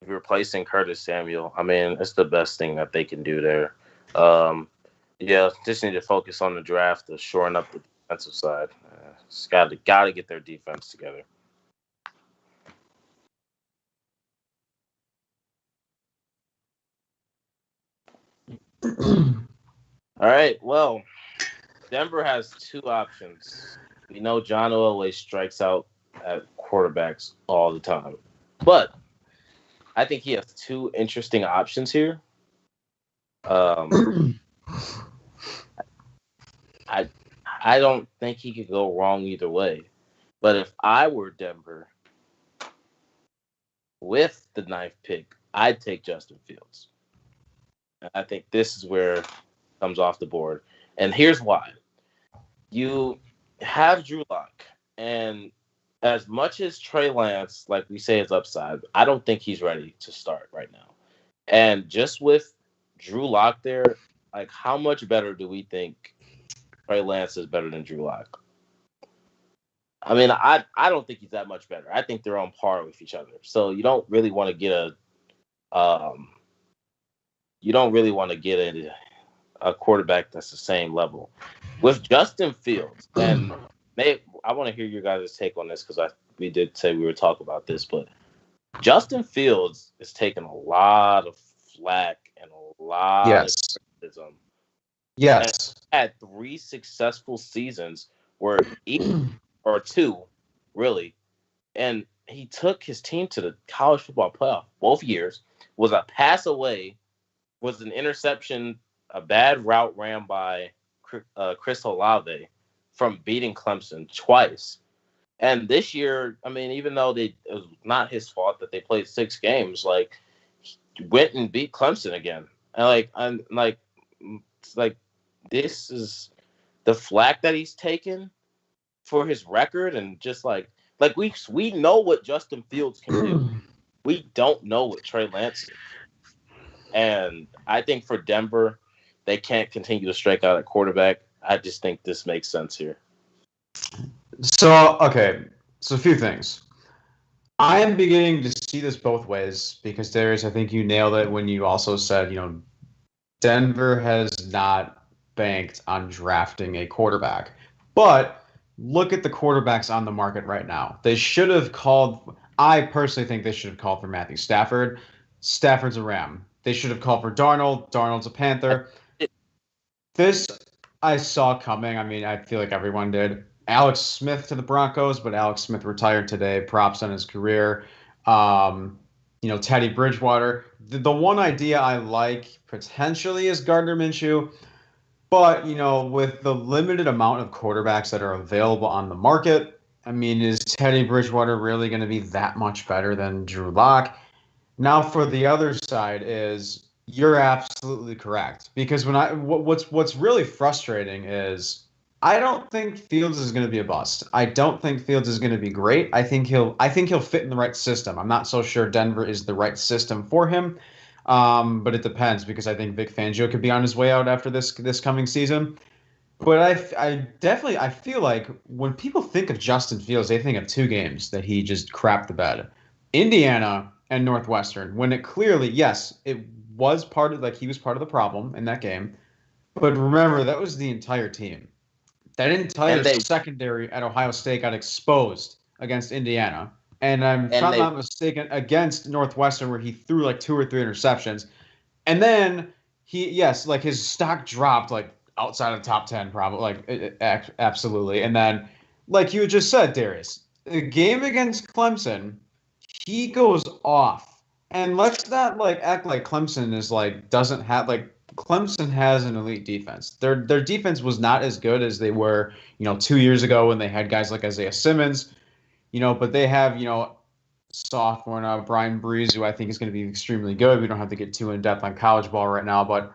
Speaker 3: replacing Curtis Samuel. I mean, it's the best thing that they can do there. Just need to focus on the draft, of shoring up the defensive side. Just got to get their defense together. All right. Well, Denver has two options. We know John Elway strikes out at quarterbacks all the time, but I think he has two interesting options here. I I don't think he could go wrong either way. But if I were Denver with the ninth pick, I'd take Justin Fields. And I think this is where it comes off the board. And here's why. You have Drew Lock, and as much as Trey Lance, like we say, is upside, I don't think he's ready to start right now. And just with Drew Lock there, like how much better do we think Trey Lance is better than Drew Lock? I mean, I don't think he's that much better. I think they're on par with each other. So you don't really want to get a quarterback that's the same level. With Justin Fields, and I want to hear your guys' take on this because we did say we were talking about this, but Justin Fields is taking a lot of flack and a lot of criticism.
Speaker 2: Yes.
Speaker 3: And had 3 successful seasons where or 2, really, and he took his team to the college football playoff both years. Was a pass away, was an interception, a bad route ran by Chris Olave from beating Clemson twice. And this year, I mean, even though it was not his fault that they played 6 games, like he went and beat Clemson again. And this is the flack that he's taken for his record, and just like we know what Justin Fields can do. We don't know what Trey Lance is. And I think for Denver, they can't continue to strike out at quarterback. I just think this makes sense here.
Speaker 2: So, okay. So a few things. I am beginning to see this both ways because Darius, I think you nailed it when you also said, Denver has not banked on drafting a quarterback. But look at the quarterbacks on the market right now. They should have called. I personally think they should have called for Matthew Stafford. Stafford's a Ram. They should have called for Darnold. Darnold's a Panther. This I saw coming. I mean, I feel like everyone did. Alex Smith to the Broncos, but Alex Smith retired today. Props on his career. Teddy Bridgewater. The one idea I like potentially is Gardner Minshew. But, with the limited amount of quarterbacks that are available on the market, I mean, is Teddy Bridgewater really going to be that much better than Drew Lock? Now, for the other side is you're absolutely correct. Because what's really frustrating is I don't think Fields is going to be a bust. I don't think Fields is going to be great. I think he'll fit in the right system. I'm not so sure Denver is the right system for him. But it depends because I think Vic Fangio could be on his way out after this coming season. But I feel like when people think of Justin Fields, they think of 2 games that he just crapped the bed. Indiana and Northwestern, when it clearly, yes, it was he was part of the problem in that game. But remember, that was the entire team. That entire secondary at Ohio State got exposed against Indiana. And if I'm not mistaken, against Northwestern, where he threw like 2 or 3 interceptions. And then his stock dropped like outside of the top 10, probably, absolutely. And then, like you just said, Darius, the game against Clemson, he goes off. And let's not act like Clemson is doesn't have Clemson has an elite defense. Their defense was not as good as they were, 2 years ago when they had guys like Isaiah Simmons. But they have, sophomore now, Brian Breeze, who I think is going to be extremely good. We don't have to get too in-depth on college ball right now, but,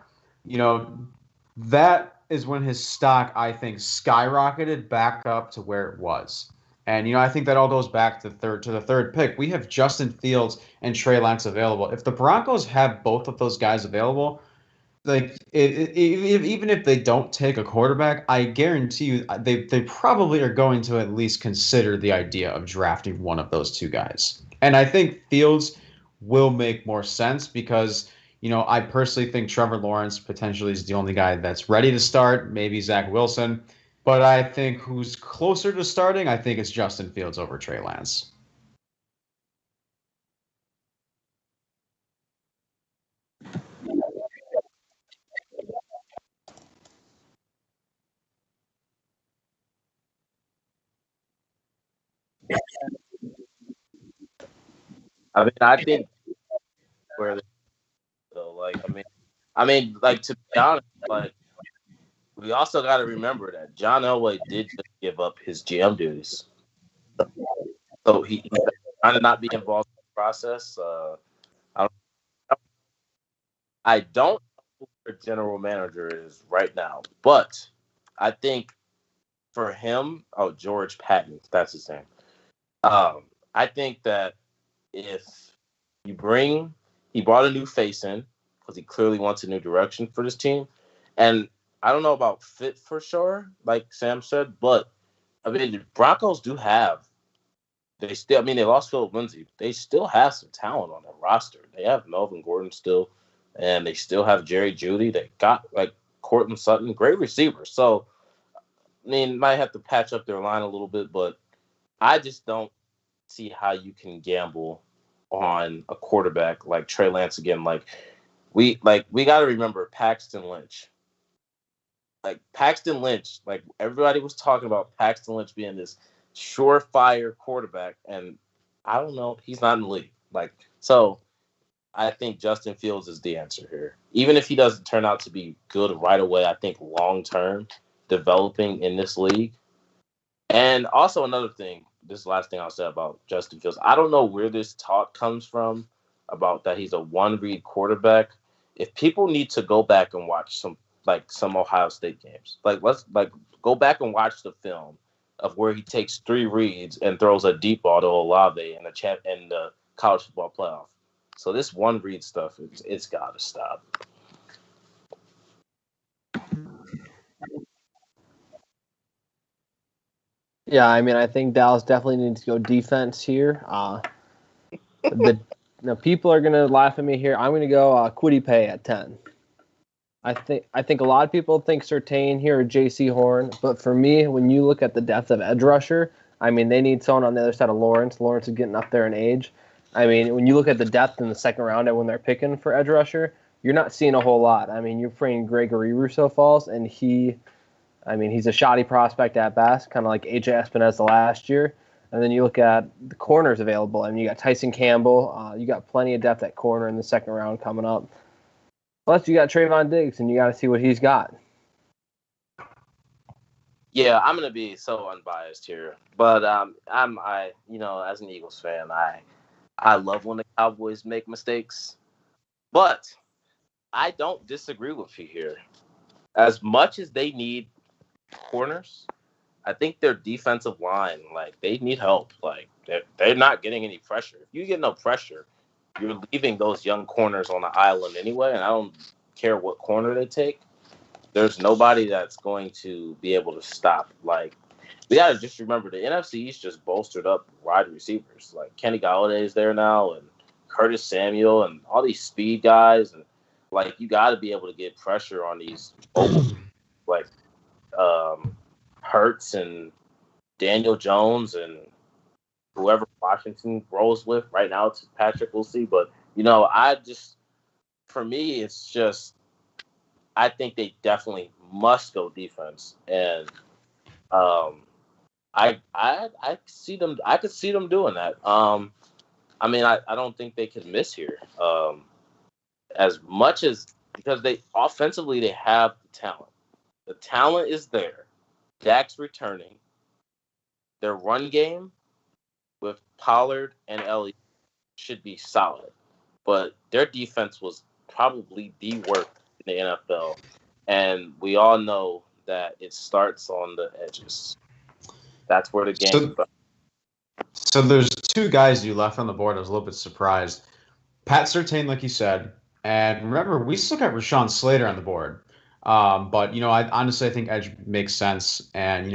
Speaker 2: that is when his stock, I think, skyrocketed back up to where it was. And, I think that all goes back to the third pick. We have Justin Fields and Trey Lance available. If the Broncos have both of those guys available, even if they don't take a quarterback, I guarantee you they probably are going to at least consider the idea of drafting one of those 2 guys. And I think Fields will make more sense because, I personally think Trevor Lawrence potentially is the only guy that's ready to start, maybe Zach Wilson. But I think who's closer to starting, I think it's Justin Fields over Trey Lance.
Speaker 3: I mean, I think where they so like to be honest, like we also got to remember that John Elway did just give up his GM duties, so he's trying to not be involved in the process. I I don't know who their general manager is right now, but I think for him, George Patton, that's his name. I think that if you he brought a new face in because he clearly wants a new direction for this team, and I don't know about fit for sure, like Sam said, but I mean the Broncos do have. They still, they lost Philip Lindsay. They still have some talent on their roster. They have Melvin Gordon still, and they still have Jerry Jeudy. They got like Cortland Sutton, great receivers. So, might have to patch up their line a little bit, but I just don't see how you can gamble on a quarterback like Trey Lance again. We got to remember Paxton Lynch. Like everybody was talking about Paxton Lynch being this surefire quarterback, and I don't know, he's not in the league. So I think Justin Fields is the answer here. Even if he doesn't turn out to be good right away, I think long term developing in this league. And also another thing, this is the last thing I'll say about Justin Fields. I don't know where this talk comes from about that he's a one-read quarterback. If people need to go back and watch some Ohio State games, let's go back and watch the film of where he takes 3 reads and throws a deep ball to Olave in the college football playoff. So this one-read stuff, it's got to stop.
Speaker 5: Yeah, I think Dallas definitely needs to go defense here. People are gonna laugh at me here. I'm gonna go Kwity Paye at 10. I think a lot of people think Surtain here or J.C. Horn, but for me, when you look at the depth of edge rusher, they need someone on the other side of Lawrence. Lawrence is getting up there in age. When you look at the depth in the second round and when they're picking for edge rusher, you're not seeing a whole lot. You're afraid Gregory Rousseau falls, and he's a shoddy prospect at best, kind of like A.J. Espinoza last year. And then you look at the corners available. You got Tyson Campbell. You got plenty of depth at corner in the second round coming up. Plus, you got Trayvon Diggs, and you got to see what he's got.
Speaker 3: Yeah, I'm gonna be so unbiased here, but as an Eagles fan, I love when the Cowboys make mistakes, but I don't disagree with you here. As much as they need corners, I think their defensive line, they need help. They're not getting any pressure. If you get no pressure, you're leaving those young corners on the island anyway, and I don't care what corner they take. There's nobody that's going to be able to stop. We got to just remember the NFC East just bolstered up wide receivers. Kenny Golladay is there now, and Curtis Samuel, and all these speed guys. And, you got to be able to get pressure on these Hurts and Daniel Jones and whoever Washington rolls with. Right now it's Patrick, we'll see. But, for me, it's just I think they definitely must go defense. And I see them. I could see them doing that. I don't think they could miss here. As much as because they offensively they have the talent. The talent is there. Dak's returning. Their run game with Pollard and Elliott should be solid, but their defense was probably the worst in the NFL, and we all know that it starts on the edges. That's where the game starts.
Speaker 2: So there's 2 guys you left on the board. I was a little bit surprised. Pat Surtain, like you said, and remember, we still got Rashawn Slater on the board. But, I honestly think edge makes sense. And,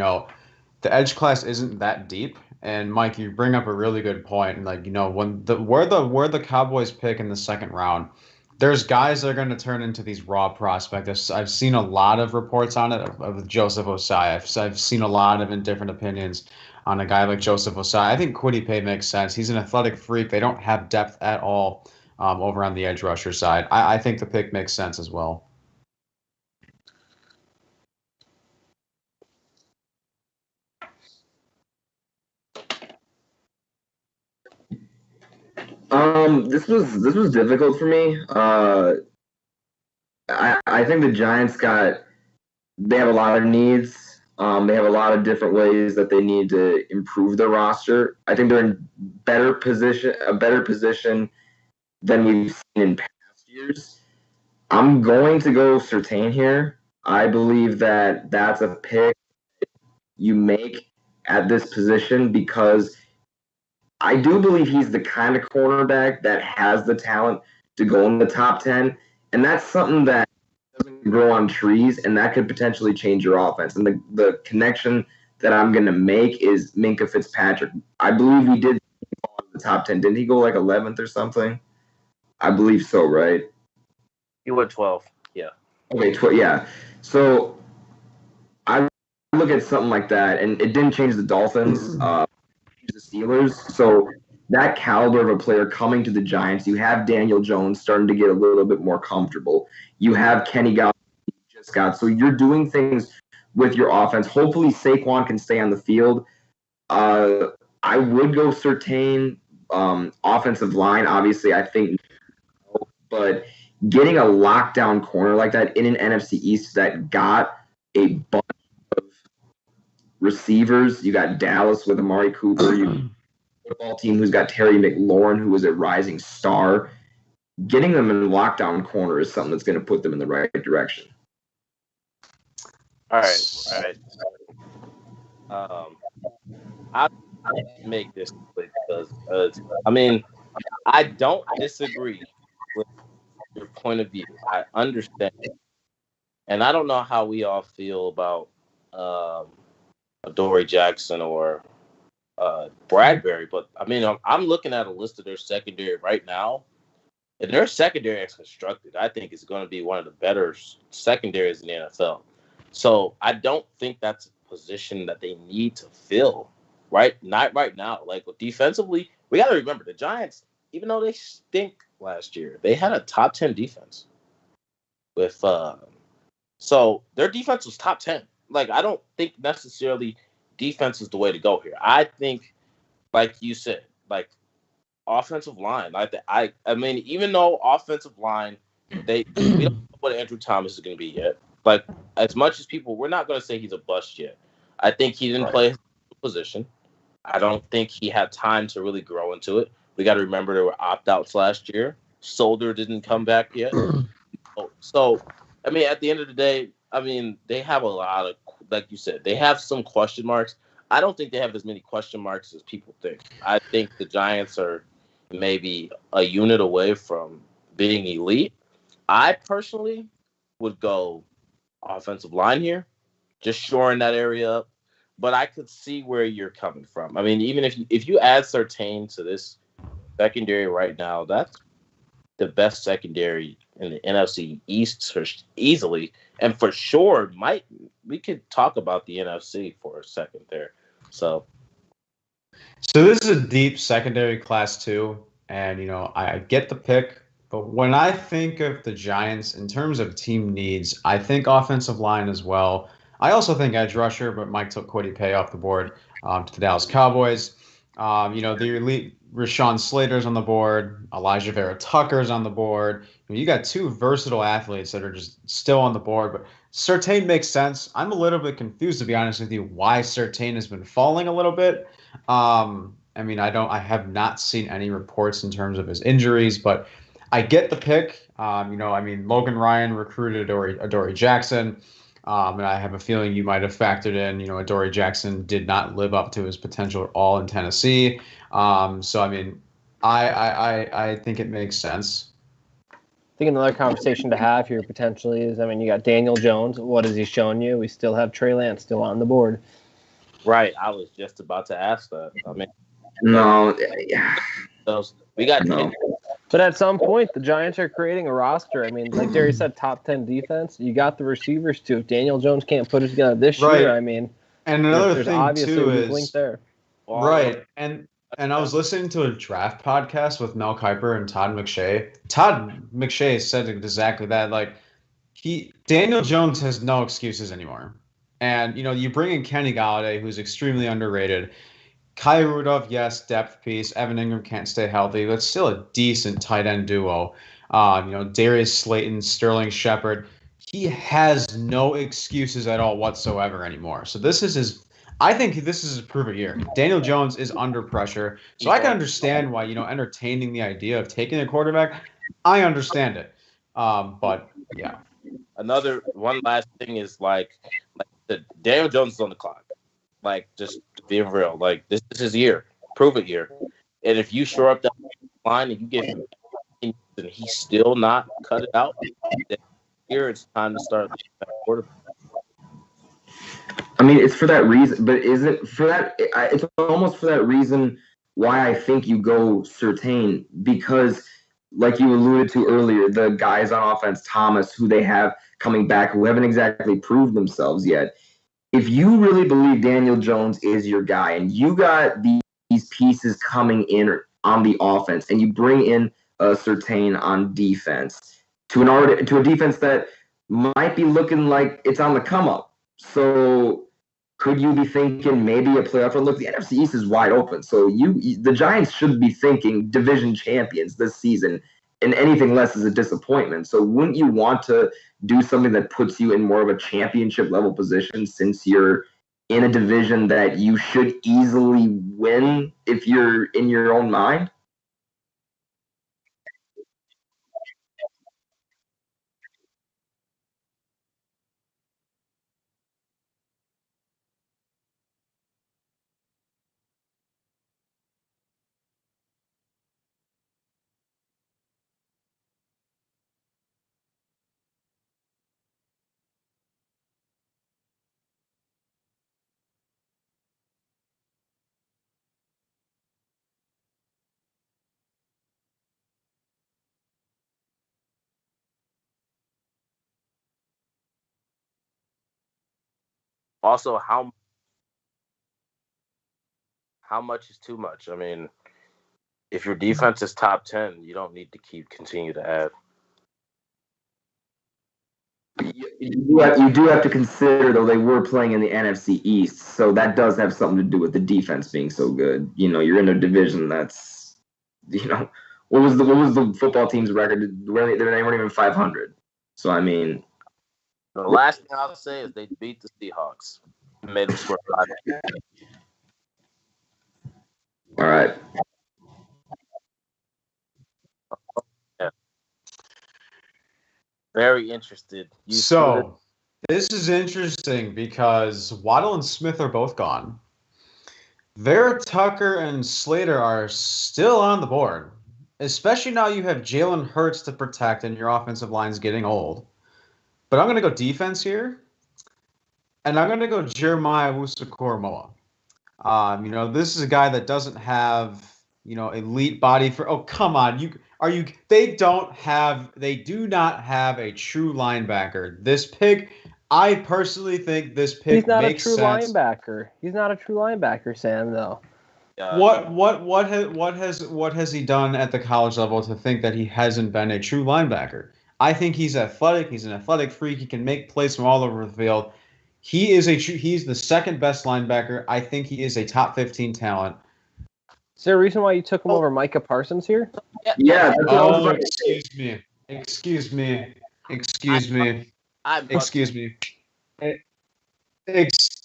Speaker 2: the edge class isn't that deep. And, Mike, you bring up a really good point. When where the Cowboys pick in the second round, there's guys that are going to turn into these raw prospects. I've seen a lot of reports on it of Joseph Osai. I've seen a lot of different opinions on a guy like Joseph Osai. I think Kwity Paye makes sense. He's an athletic freak. They don't have depth at all over on the edge rusher side. I think the pick makes sense as well.
Speaker 4: This was difficult for me. I think the Giants they have a lot of needs. They have a lot of different ways that they need to improve their roster. I think they're in a better position than we've seen in past years. I'm going to go Surtain here. I believe that that's a pick you make at this position because I do believe he's the kind of cornerback that has the talent to go in the top 10. And that's something that doesn't grow on trees, and that could potentially change your offense. And the connection that I'm going to make is Minkah Fitzpatrick. I believe he did fall in the top 10. Didn't he go like 11th or something? I believe so, right?
Speaker 3: He went 12. Yeah.
Speaker 4: Okay, yeah. So I look at something like that, and it didn't change the Dolphins, the Steelers. So that caliber of a player coming to the Giants, you have Daniel Jones starting to get a little bit more comfortable. You have Kenny Galladay just got. So you're doing things with your offense. Hopefully Saquon can stay on the field. I would go Surtain. Offensive line, obviously, I think, but getting a lockdown corner like that in an NFC East that got a bunch of receivers. You got Dallas with Amari Cooper. You got a football team who's got Terry McLaurin, who is a rising star. Getting them in lockdown corner is something that's going to put them in the right direction.
Speaker 3: All right. I'll make this quick because I mean, I don't disagree with your point of view. I understand, and I don't know how we all feel about Adoree Jackson or Bradbury, but I mean, I'm looking at a list of their secondary right now, and their secondary is constructed. I think it's going to be one of the better secondaries in the NFL. So I don't think that's a position that they need to fill, right? Not right now. Like defensively, we got to remember the Giants, even though they stink last year, they had a top 10 defense. With so their defense was top 10. Like I don't think necessarily defense is the way to go here. I think, like you said, like offensive line. I mean, even though offensive line, we don't know what Andrew Thomas is going to be yet. Like as much as people, we're not going to say he's a bust yet. I think he didn't play his position. I don't think he had time to really grow into it. We got to remember there were opt-outs last year. Solder didn't come back yet. So, I mean, at the end of the day, I mean, they have a lot of, like you said, they have some question marks. I don't think they have as many question marks as people think. I think the Giants are maybe a unit away from being elite. I personally would go offensive line here, just shoring that area up. But I could see where you're coming from. I mean, even if you add Surtain to this secondary right now, that's the best secondary in the NFC East easily, and for sure, we could talk about the NFC for a second there. So
Speaker 2: this is a deep secondary class too, and I get the pick, but when I think of the Giants in terms of team needs, I think offensive line as well. I also think edge rusher, but Mike took Kwity Paye off the board to the Dallas Cowboys. The elite Rashawn Slater's on the board. Elijah Vera Tucker's on the board. You got two versatile athletes that are just still on the board. But Surtain makes sense. I'm a little bit confused, to be honest with you, why Surtain has been falling a little bit. I mean, I have not seen any reports in terms of his injuries, but I get the pick. I mean, Logan Ryan recruited Adoree Jackson. And I have a feeling you might have factored in, Adoree Jackson did not live up to his potential at all in Tennessee. So, I mean, I think it makes sense.
Speaker 5: I think another conversation to have here potentially is, I mean, you got Daniel Jones. What has he shown you? We still have Trey Lance still on the board.
Speaker 3: Right. I was just about to ask that. I mean,
Speaker 4: no.
Speaker 3: We got
Speaker 4: no.
Speaker 5: But at some point, the Giants are creating a roster. I mean, like Derry said, top 10 defense. You got the receivers, too. If Daniel Jones can't put it together this year, I mean,
Speaker 2: and another
Speaker 5: there's
Speaker 2: thing,
Speaker 5: obviously
Speaker 2: too,
Speaker 5: a link there.
Speaker 2: Right. And I was listening to a draft podcast with Mel Kiper and Todd McShay. Todd McShay said exactly that. Like, Daniel Jones has no excuses anymore. And, you bring in Kenny Galladay, who's extremely underrated. Kyle Rudolph, yes, depth piece. Evan Ingram can't stay healthy, but still a decent tight end duo. Darius Slayton, Sterling Shepard. He has no excuses at all whatsoever anymore. So I think this is his prove it year. Daniel Jones is under pressure. So I can understand why, entertaining the idea of taking a quarterback. I understand it. But yeah.
Speaker 3: One last thing is like the Daniel Jones is on the clock. Like, just being real. Like, this is his year. Prove it year. And if you shore up that line and you give him and he's still not cut it out, then here it's time to start the quarterback.
Speaker 4: I mean, it's for that reason, but is it for that? It's almost for that reason why I think you go Surtain, because, like you alluded to earlier, the guys on offense, Thomas, who they have coming back, who haven't exactly proved themselves yet. If you really believe Daniel Jones is your guy, and you got these pieces coming in on the offense, and you bring in Surtain on defense to a defense that might be looking like it's on the come up. So could you be thinking maybe a playoff run? Look, the NFC East is wide open. So the Giants should be thinking division champions this season, and anything less is a disappointment. So wouldn't you want to do something that puts you in more of a championship level position, since you're in a division that you should easily win if you're in your own mind?
Speaker 3: Also, how much is too much? I mean, if your defense is top 10, you don't need to continue to add.
Speaker 4: You do have to consider, though, they were playing in the NFC East, so that does have something to do with the defense being so good. You're in a division that's, what was the football team's record? They weren't even 500. So I mean,
Speaker 3: the last thing I'll say is they beat the Seahawks, made them score 5.
Speaker 4: All right.
Speaker 3: Yeah. Very interested.
Speaker 2: This is interesting because Waddle and Smith are both gone. Vera Tucker and Slater are still on the board, especially now you have Jalen Hurts to protect and your offensive line's getting old. But I'm going to go defense here, and I'm going to go Jeremiah Owusu-Koramoah. This is a guy that doesn't have, elite body for. Oh, come on, They do not have a true linebacker. This pick, I personally think this pick makes sense.
Speaker 5: He's not a true linebacker, Sam. Though.
Speaker 2: What has he done at the college level to think that he hasn't been a true linebacker? I think he's athletic. He's an athletic freak. He can make plays from all over the field. He's the second best linebacker. I think he is a top 15 talent.
Speaker 5: Is there a reason why you took him over Micah Parsons here?
Speaker 4: Yeah.
Speaker 2: Excuse me.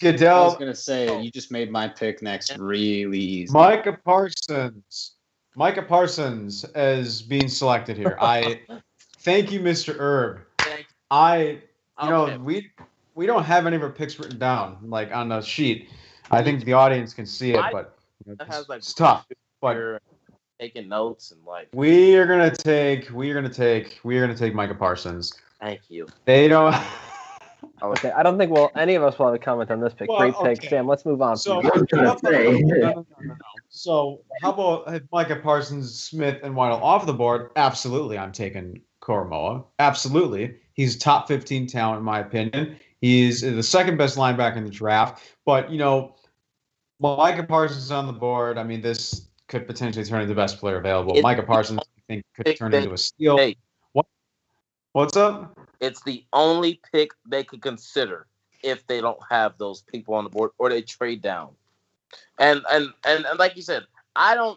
Speaker 1: Goodell. I was gonna say you just made my pick next really easy.
Speaker 2: Micah Parsons as being selected here. I thank you, Mr. Erb. We don't have any of our picks written down like on the sheet. I think the audience can see it, but it's tough. But
Speaker 3: taking notes and like
Speaker 2: we are gonna take Micah Parsons.
Speaker 3: Thank you.
Speaker 2: They don't.
Speaker 5: Okay, I don't think any of us will have a comment on this pick. Great pick, Sam. Let's move on.
Speaker 2: So, So how about Micah Parsons, Smith, and Waddle off the board? Absolutely, I'm taking Koramoah. Absolutely, he's top 15 talent in my opinion. He's the second best linebacker in the draft. But Micah Parsons is on the board. I mean, this could potentially turn into the best player available. Micah Parsons, I think, could turn into a steal.
Speaker 3: Hey,
Speaker 2: what's up?
Speaker 3: It's the only pick they could consider if they don't have those people on the board or they trade down. And like you said, I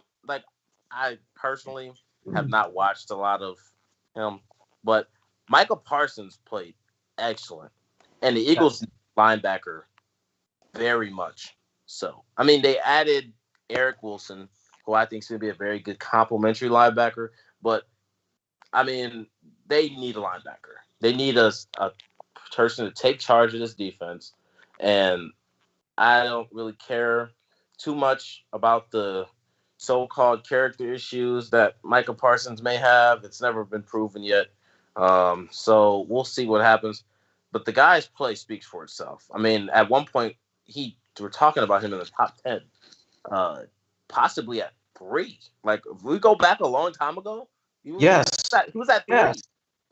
Speaker 3: personally have not watched a lot of him, but Michael Parsons played excellent, and the Eagles linebacker very much so. I mean, they added Eric Wilson, who I think is going to be a very good complementary linebacker, but I mean, they need a linebacker. They need a person to take charge of this defense, and I don't really care too much about the so-called character issues that Michael Parsons may have. It's never been proven yet. So we'll see what happens. But the guy's play speaks for itself. I mean, at one point, we're talking about him in the top 10, possibly at 3. Like, if we go back a long time ago, he was at 3.
Speaker 2: Yes.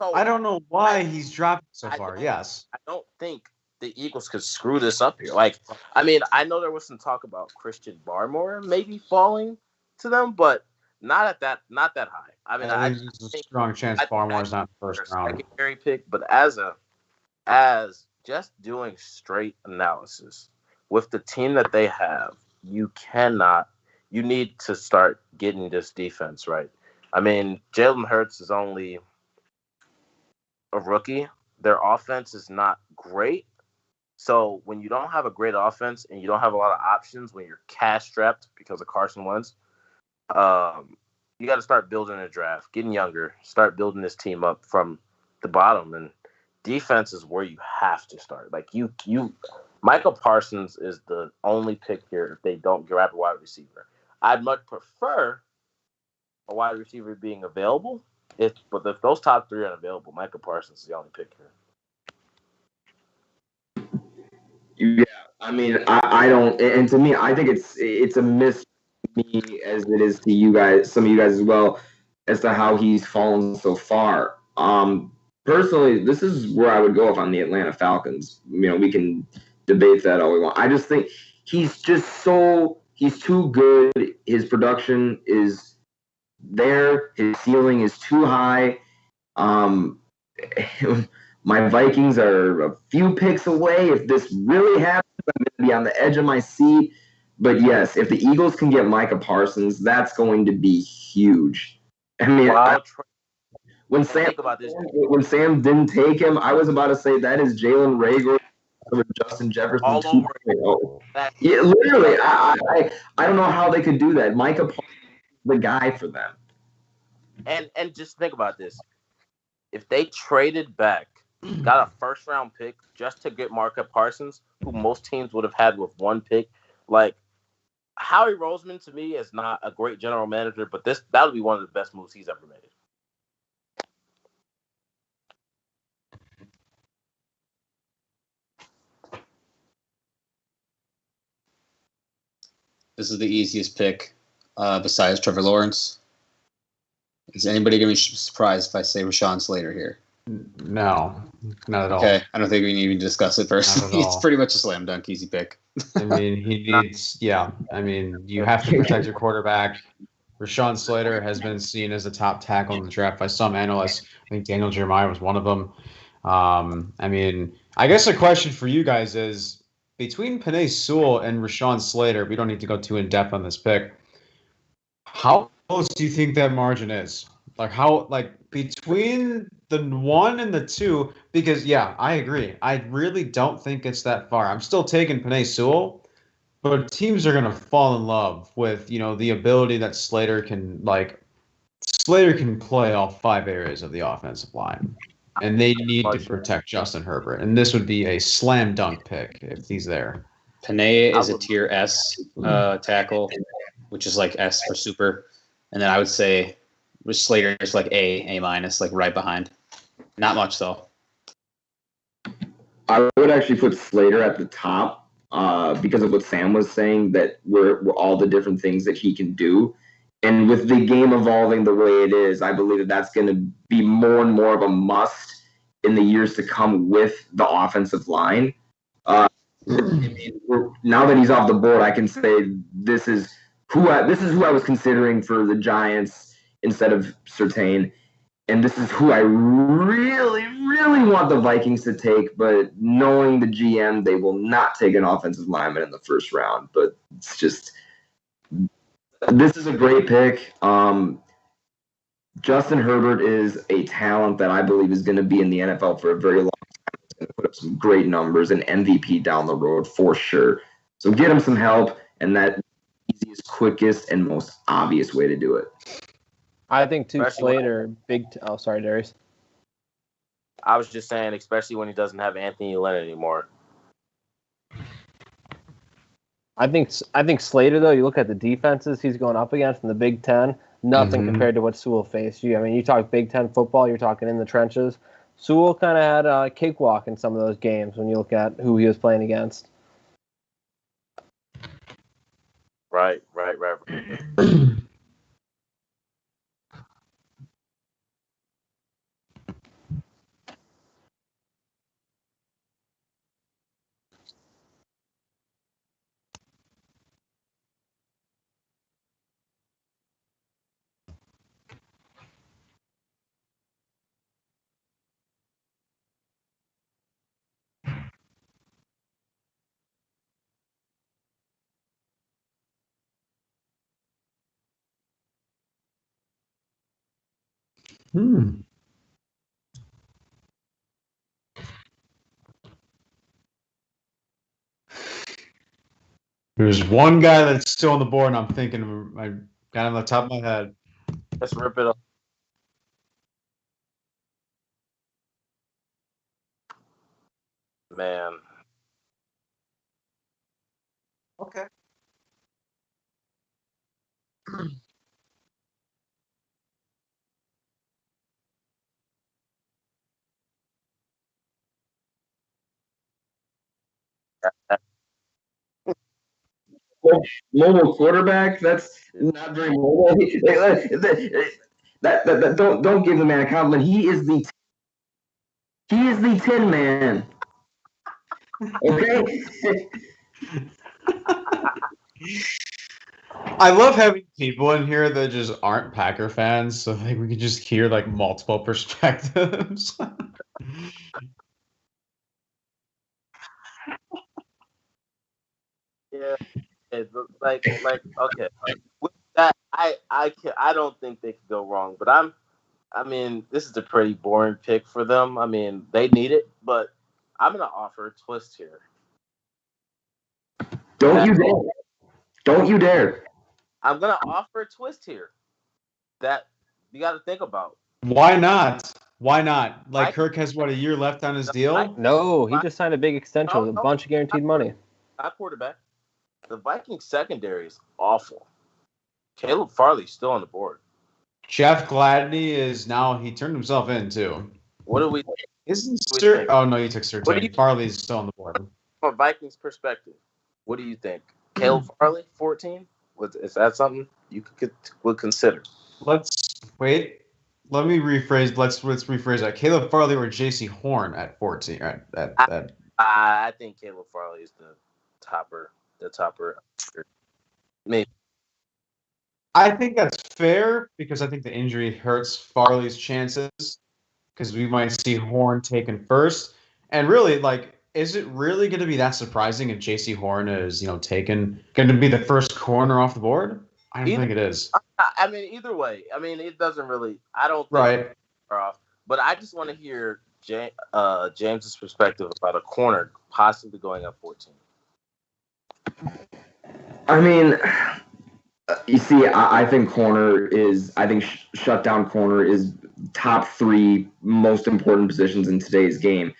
Speaker 3: So
Speaker 2: I don't know why he's dropped so far. Yes.
Speaker 3: I don't think the Eagles could screw this up here. Like, I mean, I know there was some talk about Christian Barmore maybe falling to them, but not that high. I mean,
Speaker 2: I think there's a strong chance Barmore's not first round.
Speaker 3: Secondary pick, but as just doing straight analysis with the team that they have, you need to start getting this defense right. I mean, Jalen Hurts is only a rookie. Their offense is not great. So when you don't have a great offense and you don't have a lot of options when you're cash strapped because of Carson Wentz, you got to start building a draft, getting younger, start building this team up from the bottom. And defense is where you have to start. Like Michael Parsons is the only pick here if they don't grab a wide receiver. I'd much prefer a wide receiver being available. But if those top 3 are unavailable, Michael Parsons is the only pick here.
Speaker 4: Yeah, I mean, I don't, and to me, I think it's a miss to me as it is to you guys, some of you guys as well, as to how he's fallen so far. Personally, this is where I would go if I'm the Atlanta Falcons. You know, we can debate that all we want. I just think he's too good. His production is there. His ceiling is too high. My Vikings are a few picks away. If this really happens, I'm going to be on the edge of my seat. But yes, if the Eagles can get Micah Parsons, that's going to be huge. I mean, when Sam didn't take him, I was about to say that is Jalen Reagor or Justin Jefferson.
Speaker 3: All over.
Speaker 4: Yeah, literally, I don't know how they could do that. Micah Parsons is the guy for them.
Speaker 3: And just think about this. If they traded back, got a first-round pick just to get Micah Parsons, who most teams would have had with 1 pick, like, Howie Roseman, to me, is not a great general manager, but that would be one of the best moves he's ever made.
Speaker 1: This is the easiest pick besides Trevor Lawrence. Is anybody going to be surprised if I say Rashawn Slater here?
Speaker 2: No, not at all.
Speaker 1: Okay, I don't think we need to even discuss it personally. It's pretty much a slam dunk, easy pick.
Speaker 2: I mean, he needs, I mean, you have to protect your quarterback. Rashawn Slater has been seen as a top tackle in the draft by some analysts. I think Daniel Jeremiah was one of them. I mean, I guess a question for you guys is, between Penei Sewell and Rashawn Slater, we don't need to go too in-depth on this pick, how close do you think that margin is? Between the 1 and the 2, because, yeah, I agree. I really don't think it's that far. I'm still taking Penei Sewell, but teams are going to fall in love with, the ability that Slater can play all 5 areas of the offensive line. And they need to protect Justin Herbert. And this would be a slam dunk pick if he's there.
Speaker 1: Penei is a tier S tackle, which is like S for super. And then I would say Slater is like A minus, like right behind. Not much, though.
Speaker 4: I would actually put Slater at the top because of what Sam was saying, that we're all the different things that he can do. And with the game evolving the way it is, I believe that that's going to be more and more of a must in the years to come with the offensive line. Now that he's off the board, I can say this is who I was considering for the Giants instead of Surtain. and this is who I really, really want the Vikings to take, but knowing the GM, they will not take an offensive lineman in the first round. But it's just, this is a great pick. Justin Herbert is a talent that I believe is going to be in the NFL for a very long time. He's going to put up some great numbers and MVP down the road for sure. So get him some help, and that's the easiest, quickest, and most obvious way to do it.
Speaker 5: I think too, Slater, oh, sorry, Darius.
Speaker 3: I was just saying, especially when he doesn't have Anthony Lynn anymore.
Speaker 5: I think Slater, though, you look at the defenses he's going up against in the Big Ten, nothing compared to what Sewell faced. You talk Big Ten football, you're talking in the trenches. Sewell kind of had a cakewalk in some of those games when you look at who he was playing against.
Speaker 3: Right.
Speaker 2: There's one guy that's still on the board, and I'm thinking of, I got him on the top of my head.
Speaker 3: Let's rip it up. Man. Okay.
Speaker 4: Mobile quarterback, that's not very mobile. Don't give the man a compliment. He is the Tin Man. Okay.
Speaker 2: I love having people in here that just aren't Packer fans, so like we can just hear like multiple perspectives.
Speaker 3: Yeah. It's like okay. With that, I don't think they could go wrong. But I mean, this is a pretty boring pick for them. I mean, they need it, but I'm gonna offer a twist here.
Speaker 4: Don't you dare.
Speaker 3: I'm gonna offer a twist here that you got to think about.
Speaker 2: Why not? Like Kirk has what, a year left on his deal?
Speaker 5: No, he just signed a big extension with a bunch of guaranteed money.
Speaker 3: Not quarterback. The Vikings secondary is awful. Caleb Farley's still on the board.
Speaker 2: Jeff Gladney is now, he turned himself in too.
Speaker 3: What do we think?
Speaker 2: Isn't Sir? Oh no, he took Surtain. Farley's still on the board.
Speaker 3: From a Vikings perspective, what do you think? Caleb Farley, 14? Is that something you would consider?
Speaker 2: Let's wait. Let me rephrase. Let's rephrase that. Caleb Farley or J.C. Horn at 14.
Speaker 3: I think Caleb Farley is the topper. Maybe.
Speaker 2: I think that's fair because I think the injury hurts Farley's chances because we might see Horn taken first. And really, like, is it really going to be that surprising if J.C. Horn is, going to be the first corner off the board? I don't think it is.
Speaker 3: I mean, either way. I mean, it doesn't really. I don't think
Speaker 2: right.
Speaker 3: Off, but I just want to hear James's perspective about a corner possibly going up 14.
Speaker 4: I mean, you see, I think shutdown corner is top 3 most important positions in today's game.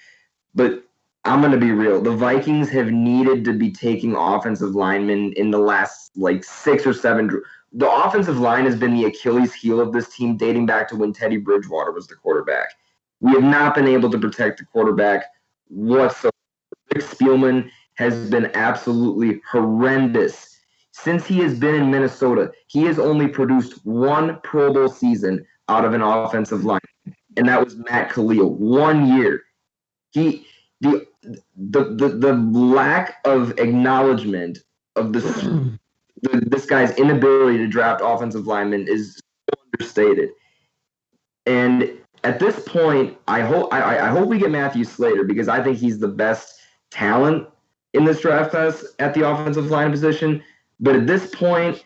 Speaker 4: But I'm going to be real. The Vikings have needed to be taking offensive linemen in the last 6 or 7. The offensive line has been the Achilles heel of this team dating back to when Teddy Bridgewater was the quarterback. We have not been able to protect the quarterback whatsoever. Rick Spielman has been absolutely horrendous. Since he has been in Minnesota, he has only produced 1 Pro Bowl season out of an offensive line, and that was Matt Khalil. 1 year. The lack of acknowledgement of this guy's inability to draft offensive linemen is so understated. And at this point, I hope we get Matthew Slater because I think he's the best talent in this draft class at the offensive line position. But at this point,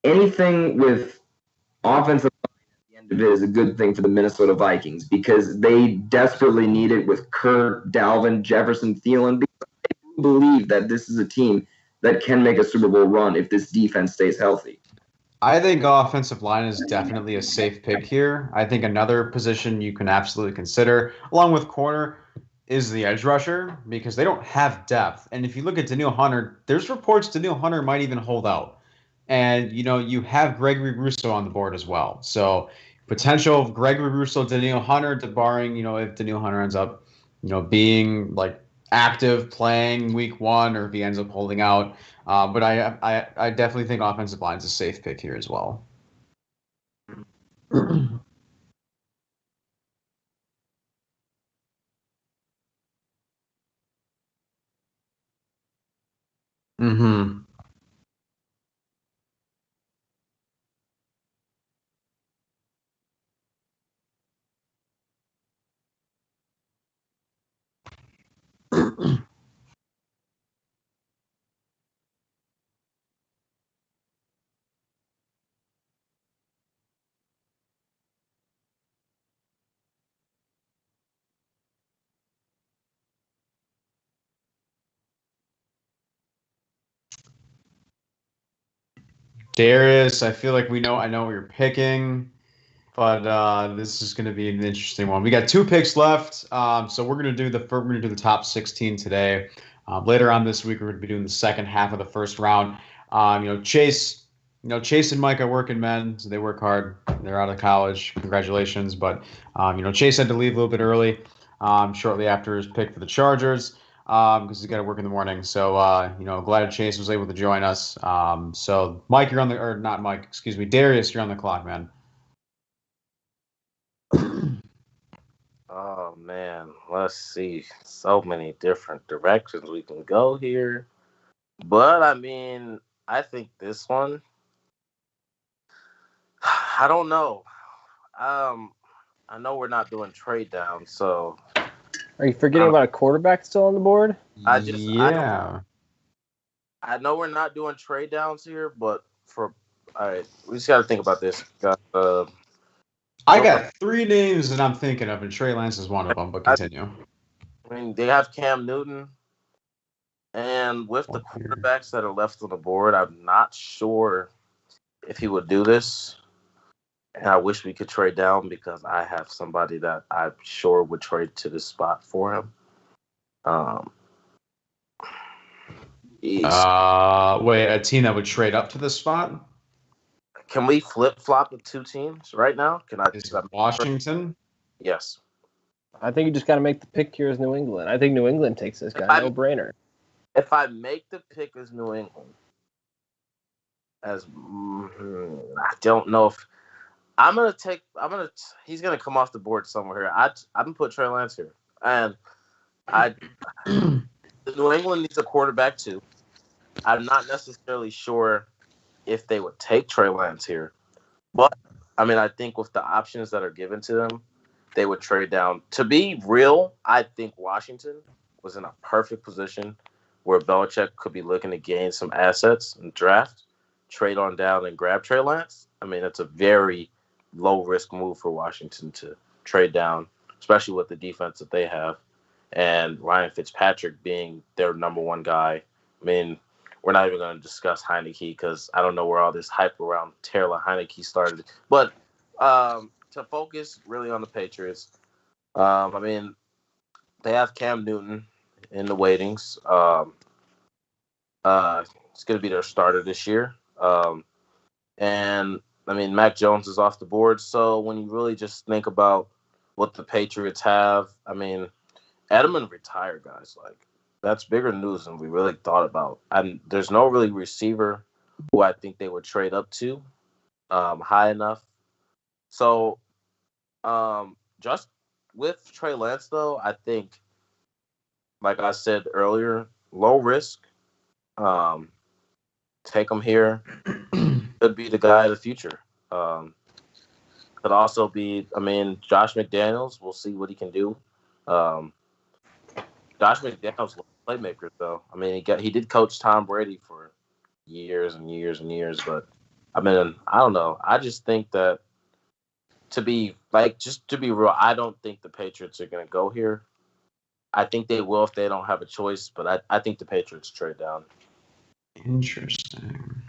Speaker 4: anything with offensive line at the end of it is a good thing for the Minnesota Vikings because they desperately need it with Kurt, Dalvin, Jefferson, Thielen. Because I do believe that this is a team that can make a Super Bowl run if this defense stays healthy.
Speaker 2: I think offensive line is definitely a safe pick here. I think another position you can absolutely consider, along with corner, is the edge rusher because they don't have depth. And if you look at Danielle Hunter, there's reports Danielle Hunter might even hold out. And, you have Gregory Rousseau on the board as well. So potential of Gregory Rousseau, Danielle Hunter, barring, if Danielle Hunter ends up, being like active playing week one or if he ends up holding out. But I definitely think offensive line is a safe pick here as well. Mm-hmm. Darius, I feel like I know what you're picking, but this is going to be an interesting one. We got 2 picks left, so we're going to do the top 16 today. Later on this week, we're going to be doing the second half of the first round. Chase and Mike are working men, so they work hard. They're out of college. Congratulations, but Chase had to leave a little bit early, shortly after his pick for the Chargers. Because he's got to work in the morning. So, glad Chase was able to join us. So, Mike, not Mike, excuse me, Darius, you're on the clock, man.
Speaker 3: Oh man, let's see. So many different directions we can go here. But I mean, I think this one, I don't know. I know we're not doing trade down, so
Speaker 5: Are you forgetting about a quarterback still on the board?
Speaker 3: I know we're not doing trade downs here, but all right, we just got to think about this.
Speaker 2: I got 3 names that I'm thinking of, and Trey Lance is one of them. But continue.
Speaker 3: I mean, they have Cam Newton, and with the quarterbacks that are left on the board, I'm not sure if he would do this. And I wish we could trade down because I have somebody that I'm sure would trade to this spot for him.
Speaker 2: Wait, a team that would trade up to this spot?
Speaker 3: Can we flip-flop the 2 teams right now?
Speaker 2: Is it Washington?
Speaker 3: Yes.
Speaker 5: I think you just got to make the pick here as New England. I think New England takes this guy. No-brainer.
Speaker 3: If I make the pick as New England, I don't know if he's gonna come off the board somewhere here. I'm gonna put Trey Lance here, and New England needs a quarterback too. I'm not necessarily sure if they would take Trey Lance here, but I mean, I think with the options that are given to them, they would trade down. To be real, I think Washington was in a perfect position where Belichick could be looking to gain some assets and draft, trade on down and grab Trey Lance. I mean, it's a very low-risk move for Washington to trade down, especially with the defense that they have. And Ryan Fitzpatrick being their number one guy. I mean, we're not even going to discuss Heineke because I don't know where all this hype around Taylor Heineke started. But to focus really on the Patriots, I mean, they have Cam Newton in the waitings. It's going to be their starter this year. And I mean, Mac Jones is off the board. So when you really just think about what the Patriots have, I mean, Edelman retired, guys. Like, that's bigger news than we really thought about. And there's no really receiver who I think they would trade up to high enough. So just with Trey Lance, though, I think, like I said earlier, low risk. Take him here. Could be the guy of the future. Because could also be, Josh McDaniels. We'll see what he can do. Josh McDaniels was a playmaker, though. He did coach Tom Brady for years and years and years, but I don't know. I just think that to be real, I don't think the Patriots are going to go here. I think they will if they don't have a choice, but I think the Patriots trade down.
Speaker 2: Interesting.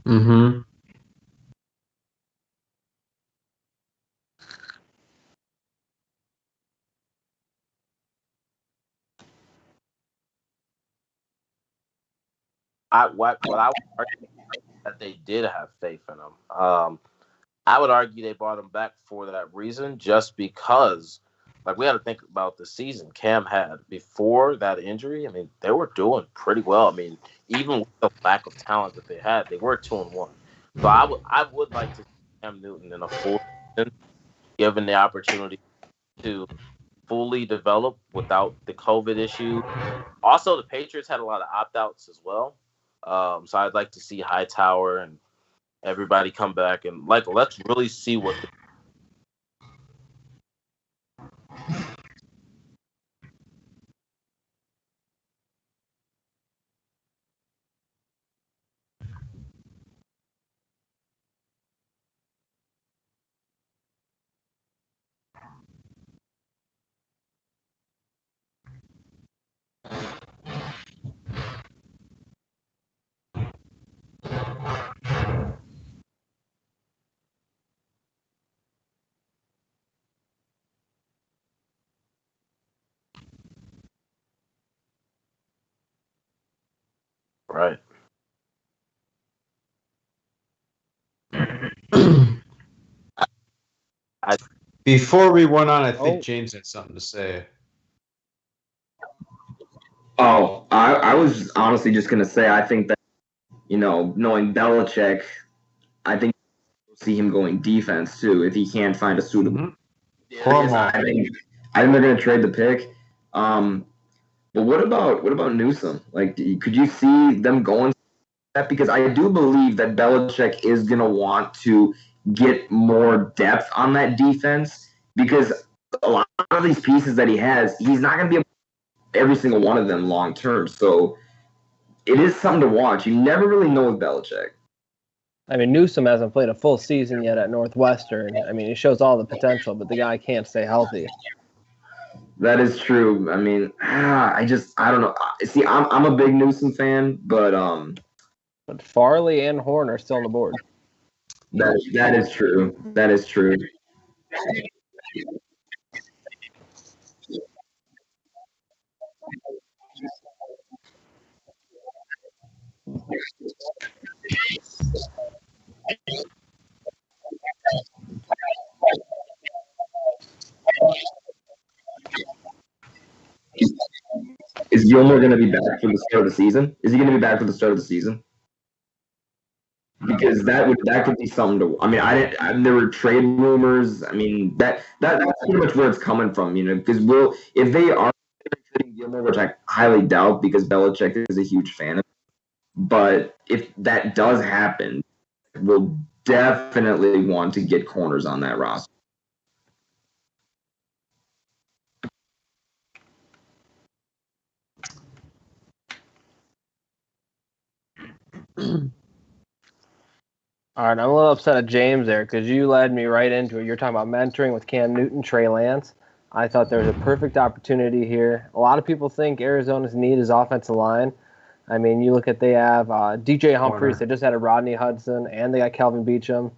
Speaker 2: Mm-hmm.
Speaker 3: What I would argue that they did have faith in him. I would argue they brought him back for that reason, just because, we had to think about the season Cam had before that injury. They were doing pretty well. Even with the lack of talent that they had, they were 2-1. So I would like to see Cam Newton in a full season, given the opportunity to fully develop without the COVID issue. Also, the Patriots had a lot of opt-outs as well. So I'd like to see Hightower and everybody come back and let's really see what right.
Speaker 2: Before we went on, I think James had something to say.
Speaker 4: Oh, I was honestly just going to say, I think that, knowing Belichick, I think we'll see him going defense too if he can't find a suitable. I think they're going to trade the pick. But what about Newsom? Could you see them going that? Because I do believe that Belichick is going to want to get more depth on that defense, because a lot of these pieces that he has, he's not going to be able to every single one of them long term. So it is something to watch. You never really know with Belichick.
Speaker 5: Newsom hasn't played a full season yet at Northwestern. He shows all the potential, but the guy can't stay healthy.
Speaker 4: That is true. I don't know. See, I'm a big Newsom fan, but
Speaker 5: Farley and Horn are still on the board.
Speaker 4: That is true. That is true. Is Gilmore going to be back for the start of the season? Is he going to be back for the start of the season? Because that could be something to. There were trade rumors. That's pretty much where it's coming from. Because if they are trading Gilmore, which I highly doubt, because Belichick is a huge fan of. But if that does happen, we'll definitely want to get corners on that roster.
Speaker 5: All right, I'm a little upset at James there because you led me right into it. You're talking about mentoring with Cam Newton, Trey Lance. I thought there was a perfect opportunity here. A lot of people think Arizona's need is offensive line. You look at they have DJ Humphries. They just had a Rodney Hudson, and they got Calvin Beachum.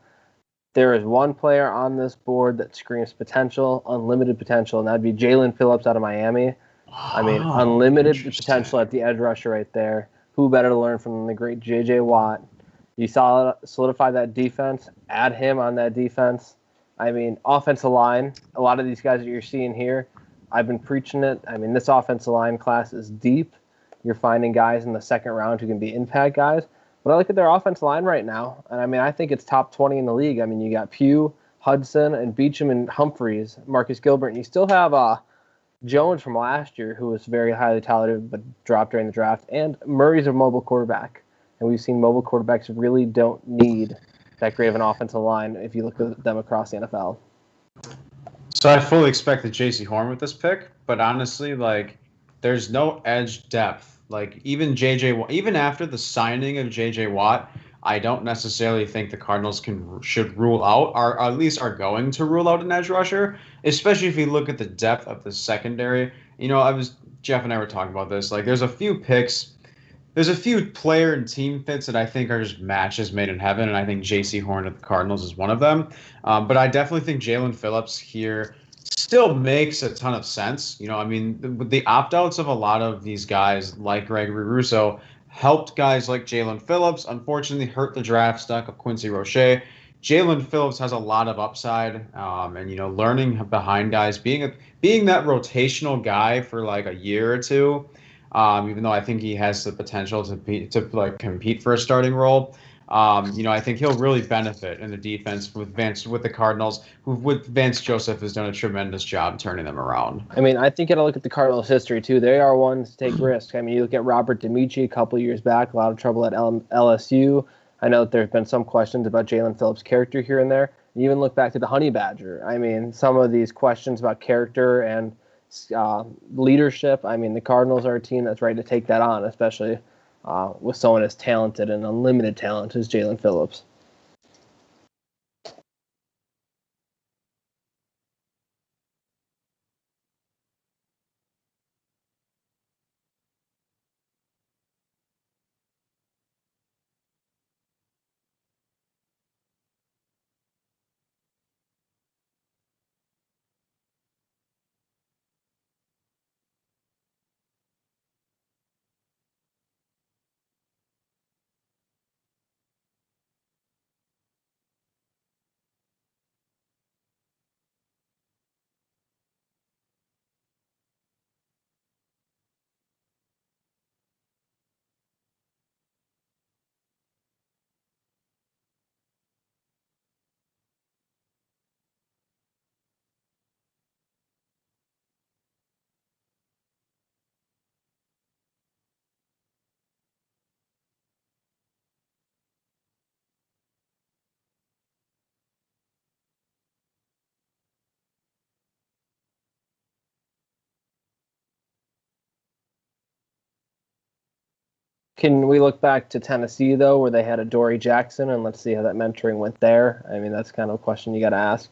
Speaker 5: There is one player on this board that screams potential, unlimited potential, and that'd be Jalen Phillips out of Miami. I mean, unlimited potential at the edge rusher right there. Who better to learn from the great J.J. Watt? You solidify that defense, add him on that defense. I mean, offensive line, a lot of these guys that you're seeing here, I've been preaching it. I mean, this offensive line class is deep. You're finding guys in the second round who can be impact guys. But I look at their offensive line right now, and I mean, I think it's top 20 in the league. I mean, you got Pugh, Hudson, and Beecham and Humphreys, Marcus Gilbert, and you still have Jones from last year, who was very highly touted but dropped during the draft, and Murray's a mobile quarterback. And we've seen mobile quarterbacks really don't need that great of an offensive line if you look at them across the NFL.
Speaker 2: So I fully expected J.C. Horn with this pick, but honestly, like, there's no edge depth. Like, even after the signing of J.J. Watt, I don't necessarily think the Cardinals should rule out, or at least are going to rule out an edge rusher, especially if you look at the depth of the secondary. You know, Jeff and I were talking about this. Like, there's a few player and team fits that I think are just matches made in heaven, and I think J.C. Horn at the Cardinals is one of them. But I definitely think Jalen Phillips here still makes a ton of sense. You know, I mean, the opt-outs of a lot of these guys, like Gregory Rousseau, helped guys like Jalen Phillips. Unfortunately, hurt the draft stock of Quincy Roche. Jalen Phillips has a lot of upside, and, you know, learning behind guys, being that rotational guy for like a year or two. Even though I think he has the potential to compete for a starting role. You know, I think he'll really benefit in the defense with the Cardinals, who with Vance Joseph has done a tremendous job turning them around.
Speaker 5: I mean, I think you got to look at the Cardinals' history too. They are ones to take risks. I mean, you look at Robert Demichi a couple years back, a lot of trouble at LSU. I know that there's been some questions about Jalen Phillips' character here and there. You even look back to the Honey Badger. I mean, some of these questions about character and leadership. I mean, the Cardinals are a team that's ready to take that on, especially with someone as talented and unlimited talent as Jalen Phillips. Can we look back to Tennessee, though, where they had a Dory Jackson, and let's see how that mentoring went there? I mean, that's kind of a question you got to ask.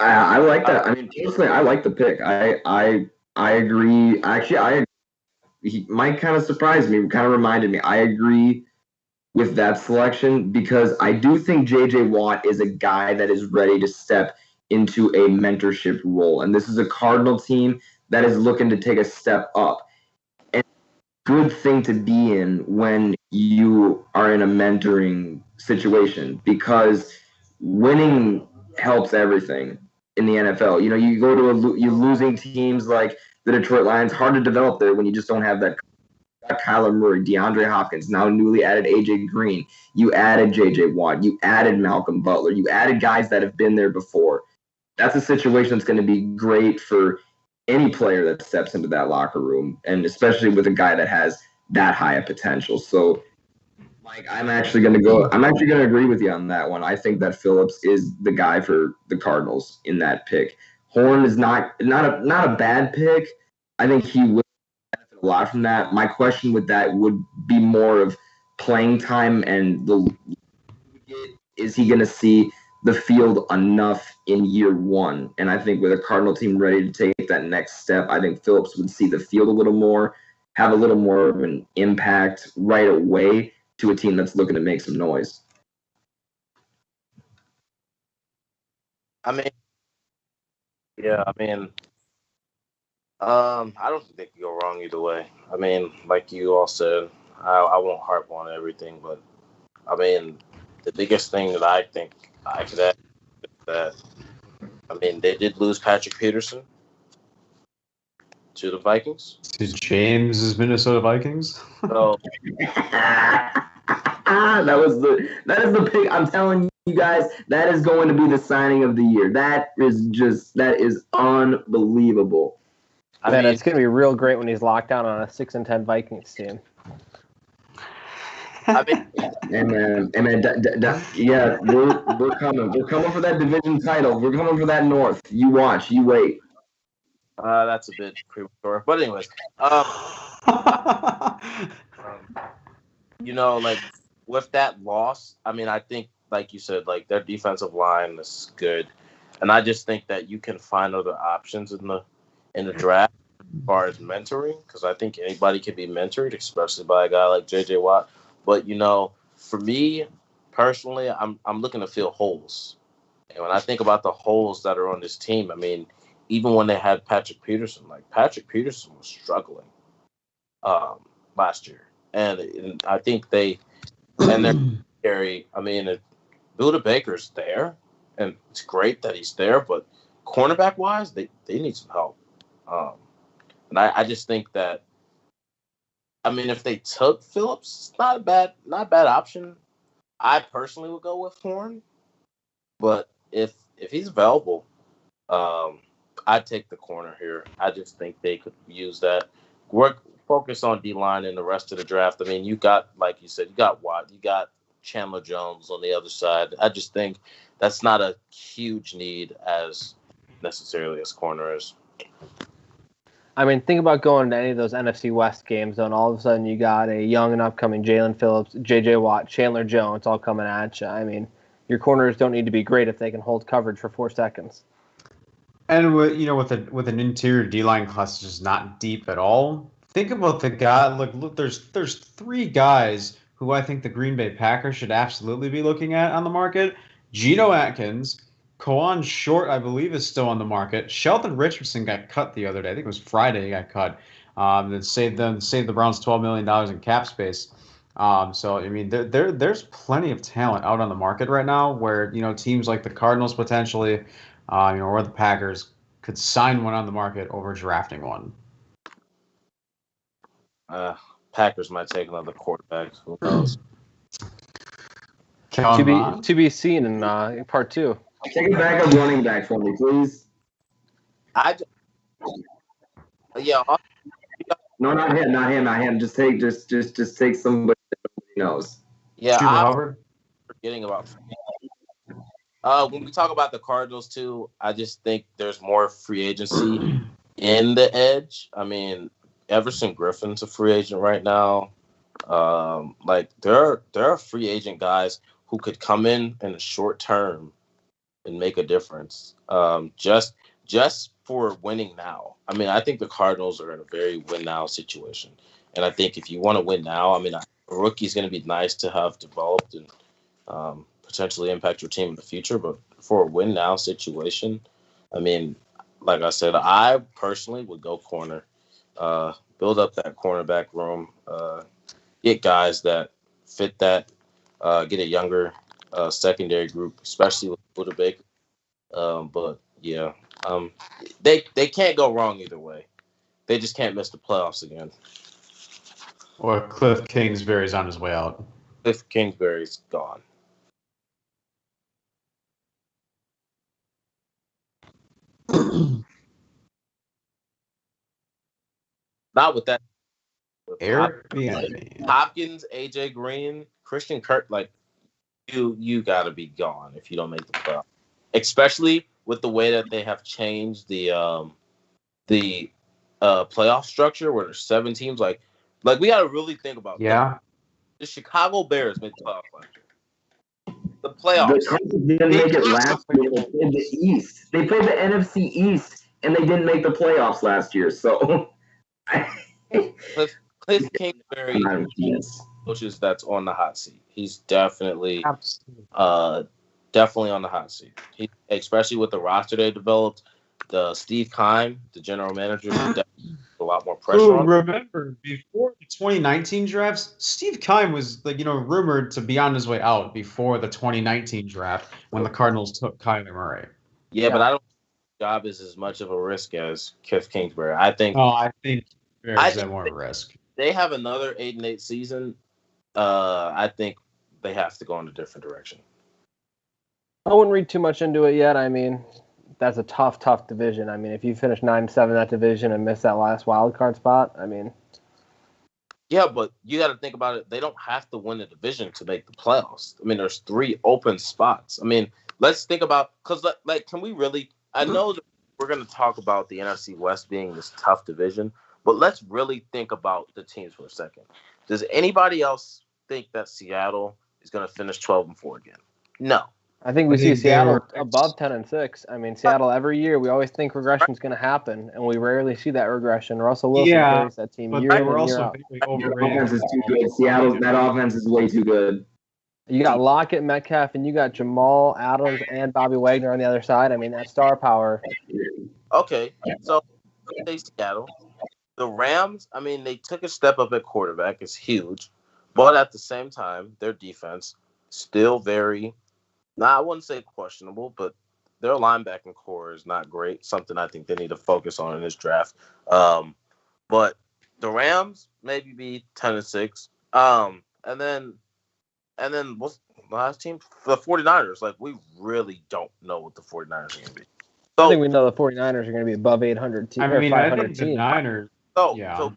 Speaker 4: I like that. I mean, personally, I like the pick. I agree. Actually, he might kind of surprise me, kind of reminded me. I agree with that selection because I do think J.J. Watt is a guy that is ready to step into a mentorship role. And this is a Cardinal team that is looking to take a step up. And good thing to be in when you are in a mentoring situation because winning helps everything in the NFL. You know, you go to you losing teams like the Detroit Lions, hard to develop there when you just don't have that. Kyler Murray, DeAndre Hopkins, now newly added AJ Green. You added JJ Watt. You added Malcolm Butler. You added guys that have been there before. That's a situation that's going to be great for any player that steps into that locker room, and especially with a guy that has that high of potential. So, Mike, I'm actually going to agree with you on that one. I think that Phillips is the guy for the Cardinals in that pick. Horn is not a bad pick. I think he will benefit a lot from that. My question with that would be more of playing time and is he going to see the field enough in year one? And I think with a Cardinal team ready to take that next step, I think Phillips would see the field a little more, have a little more of an impact right away to a team that's looking to make some noise.
Speaker 3: I mean, Yeah, I mean, I don't think they could go wrong either way. I mean, like you all said, I won't harp on everything, but I mean, the biggest thing that I think I could add is that, I mean, they did lose Patrick Peterson to the Vikings.
Speaker 2: To James' Minnesota Vikings.
Speaker 3: So
Speaker 4: that is the pick. I'm telling you guys, that is going to be the signing of the year. That is unbelievable.
Speaker 5: I mean, it's going to be real great when he's locked down on a 6-10 Vikings team.
Speaker 3: I mean,
Speaker 4: yeah, we're coming. We're coming for that division title. We're coming for that North. You watch. You wait.
Speaker 3: That's a bit premature, but anyways, you know, like with that loss, I mean, I think, like you said, like their defensive line is good, and I just think that you can find other options in the draft as far as mentoring, because I think anybody can be mentored, especially by a guy like J.J. Watt. But you know, for me personally, I'm looking to fill holes, and when I think about the holes that are on this team, I mean, even when they had Patrick Peterson, like Patrick Peterson was struggling last year, and I think they're scary. I mean, Buda Baker's there, and it's great that he's there, but cornerback wise, they need some help. And I just think that, I mean, if they took Phillips, it's not a bad option. I personally would go with Horn, but if he's available, I'd take the corner here. I just think they could use that. Focus on D-line and the rest of the draft. I mean, you got, like you said, you got Watt, you got Chandler Jones on the other side. I just think that's not a huge need as necessarily as corner is.
Speaker 5: I mean, think about going to any of those NFC West games, and all of a sudden you got a young and upcoming Jalen Phillips, J.J. Watt, Chandler Jones all coming at you. I mean, your corners don't need to be great if they can hold coverage for 4 seconds.
Speaker 2: And with an interior D-line class just not deep at all. Think about the guy. Look, there's 3 guys who I think the Green Bay Packers should absolutely be looking at on the market. Geno Atkins, Kawan Short, I believe, is still on the market. Sheldon Richardson got cut the other day. I think it was Friday he got cut. That saved the Browns $12 million in cap space. So I mean, there's plenty of talent out on the market right now where teams like the Cardinals potentially, or the Packers could sign one on the market over drafting one.
Speaker 3: Packers might take another quarterback. Who knows?
Speaker 5: To be seen in part 2.
Speaker 4: Take a backup running back for me, please. No, not him. Just take somebody that nobody knows.
Speaker 3: Yeah,
Speaker 2: I'm
Speaker 3: forgetting about. When we talk about the Cardinals too, I just think there's more free agency in the edge. I mean, Everson Griffin's a free agent right now. Like there are free agent guys who could come in a short term and make a difference. Just for winning now. I mean, I think the Cardinals are in a very win now situation, and I think if you want to win now, I mean, a rookie's going to be nice to have developed and potentially impact your team in the future. But for a win now situation, I mean, like I said, I personally would go corner. Build up that cornerback room, get guys that fit that, get a younger secondary group, especially with Buda Baker. But yeah, they can't go wrong either way. They just can't miss the playoffs again.
Speaker 2: Or Cliff Kingsbury's on his way out.
Speaker 3: Cliff Kingsbury's gone. Not with that. Hopkins, AJ Green, Christian Kirk, like you got to be gone if you don't make the playoffs. Especially with the way that they have changed the playoff structure, where there's 7 teams. Like we got to really think about.
Speaker 2: Yeah.
Speaker 3: The Chicago Bears made the playoffs last year. The playoffs.
Speaker 4: The Cardinals didn't make it last year. They played the East. They played the NFC East, and they didn't make the playoffs last year. So.
Speaker 3: Cliff Kingsbury coaches that's on the hot seat. He's definitely on the hot seat. Especially with the roster they developed. Steve Keim, the general manager, a lot more pressure on.
Speaker 2: Remember, before the 2019 drafts, Steve Keim was rumored to be on his way out before the 2019 draft when the Cardinals took Kyler Murray.
Speaker 3: Yeah, but I don't think the job is as much of a risk as Cliff Kingsbury. I think
Speaker 2: there's more risk.
Speaker 3: They have another 8-8 season. I think they have to go in a different direction.
Speaker 5: I wouldn't read too much into it yet. I mean, that's a tough division. I mean, if you finish 9-7 in that division and miss that last wild card spot, I mean.
Speaker 3: Yeah, but you got to think about it. They don't have to win the division to make the playoffs. I mean, there's 3 open spots. I mean, let's think about because can we really? I know that we're going to talk about the NFC West being this tough division, but let's really think about the teams for a second. Does anybody else think that Seattle is going to finish 12-4 again? No.
Speaker 5: I think we see Seattle above 10-6. I mean, Seattle every year we always think regression is going to happen, and we rarely see that regression. Russell Wilson carries that team year in and year out.
Speaker 4: That offense is too good. Seattle's that offense is way too good.
Speaker 5: You got Lockett, Metcalf, and you got Jamal Adams and Bobby Wagner on the other side. I mean, that star power.
Speaker 3: Okay, so they Seattle. The Rams, I mean, they took a step up at quarterback. It's huge. But at the same time, their defense still very, I wouldn't say questionable, but their linebacking core is not great. Something I think they need to focus on in this draft. But the Rams maybe be 10-6. And then what's the last team? The 49ers. Like, we really don't know what the 49ers are going to be. So,
Speaker 5: I think we know the 49ers are going to be above 800 team.
Speaker 2: I mean, I think
Speaker 5: team.
Speaker 2: the Niners.
Speaker 3: So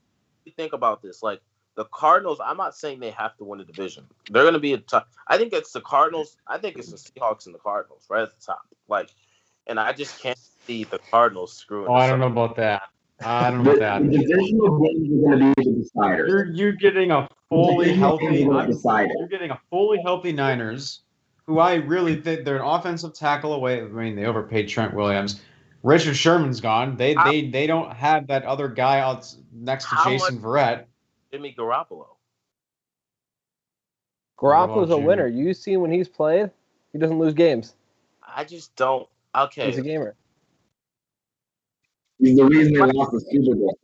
Speaker 3: think about this. Like, the Cardinals, I'm not saying they have to win the division. They're going to be a tough. I think it's the Cardinals. I think it's the Seahawks and the Cardinals right at the top. Like, and I just can't see the Cardinals screwing.
Speaker 2: I don't know about that.
Speaker 4: The divisional games are going to be the decider.
Speaker 2: You're getting a fully healthy. You're getting a fully healthy Niners, who I really think they're an offensive tackle away. I mean, they overpaid Trent Williams. Richard Sherman's gone. They don't have that other guy out next to Jason Verrett.
Speaker 3: Jimmy Garoppolo.
Speaker 5: Garoppolo's a winner. You see when he's played, he doesn't lose games.
Speaker 3: I just don't. Okay.
Speaker 5: He's a gamer.
Speaker 4: He's the reason they lost the Super Bowl.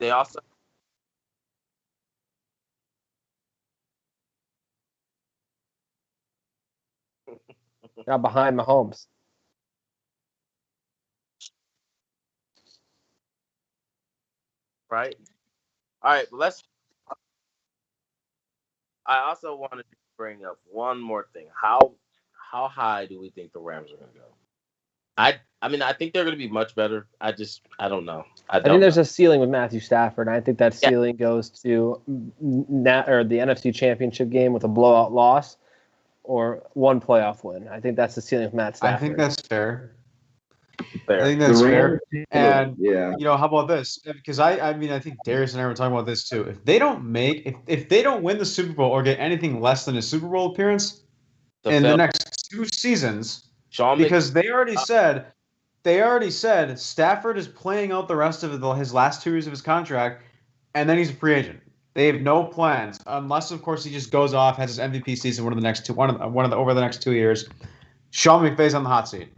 Speaker 3: They also.
Speaker 5: Got behind Mahomes.
Speaker 3: Right. All right. I also wanted to bring up one more thing. How high do we think the Rams are going to go? I mean, I think they're going to be much better. I don't know. I think
Speaker 5: there's a ceiling with Matthew Stafford. And I think that ceiling goes to the NFC Championship game with a blowout loss or one playoff win. I think that's the ceiling with Matt Stafford.
Speaker 2: I think that's fair.
Speaker 3: Fair.
Speaker 2: I think that's fair. And
Speaker 4: yeah,
Speaker 2: how about this? Because I mean, I think Darius and I were talking about this too. If they don't win the Super Bowl or get anything less than a Super Bowl appearance in the next 2 seasons, because they already said Stafford is playing out the rest of his last 2 years of his contract, and then he's a free agent. They have no plans unless, of course, he just goes off, has his MVP season over the next 2 years. Sean McVay's on the hot seat.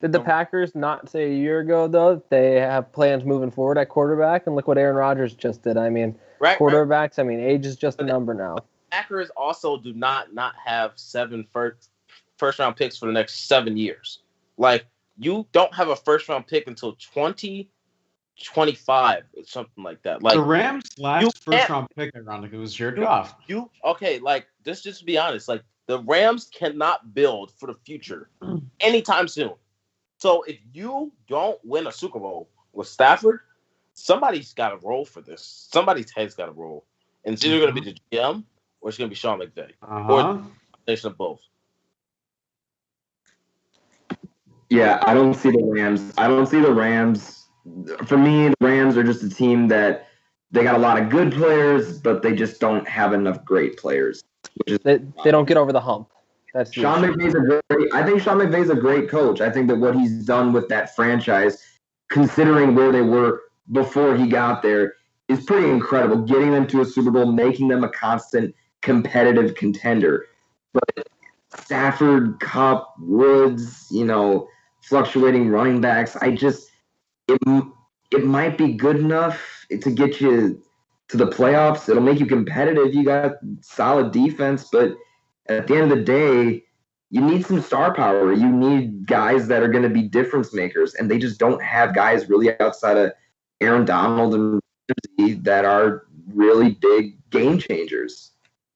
Speaker 5: Did the Packers not say a year ago, though, they have plans moving forward at quarterback? And look what Aaron Rodgers just did. I mean, quarterbacks, I mean, age is just a number now.
Speaker 3: Packers also do not have 7 first-round picks for the next 7 years. Like, you don't have a first-round pick until 2025 or something like that. Like,
Speaker 2: the Rams' last first-round pick, ironically, was Jared Goff.
Speaker 3: Like, just to be honest, like, the Rams cannot build for the future anytime soon. So if you don't win a Super Bowl with Stafford, somebody's got to roll for this. Somebody's head's got to roll. And it's either going to be the GM or it's going to be Sean McVay. Or a combination of both.
Speaker 4: Yeah, I don't see the Rams. For me, the Rams are just a team that they got a lot of good players, but they just don't have enough great players.
Speaker 5: They don't get over the hump.
Speaker 4: I think Sean McVay's a great coach. I think that what he's done with that franchise, considering where they were before he got there, is pretty incredible. Getting them to a Super Bowl, making them a constant competitive contender. But Stafford, Kupp, Woods, fluctuating running backs. It might be good enough to get you to the playoffs. It'll make you competitive. You got solid defense, but at the end of the day, you need some star power. You need guys that are going to be difference makers, and they just don't have guys really outside of Aaron Donald and Ramsey that are really big game changers.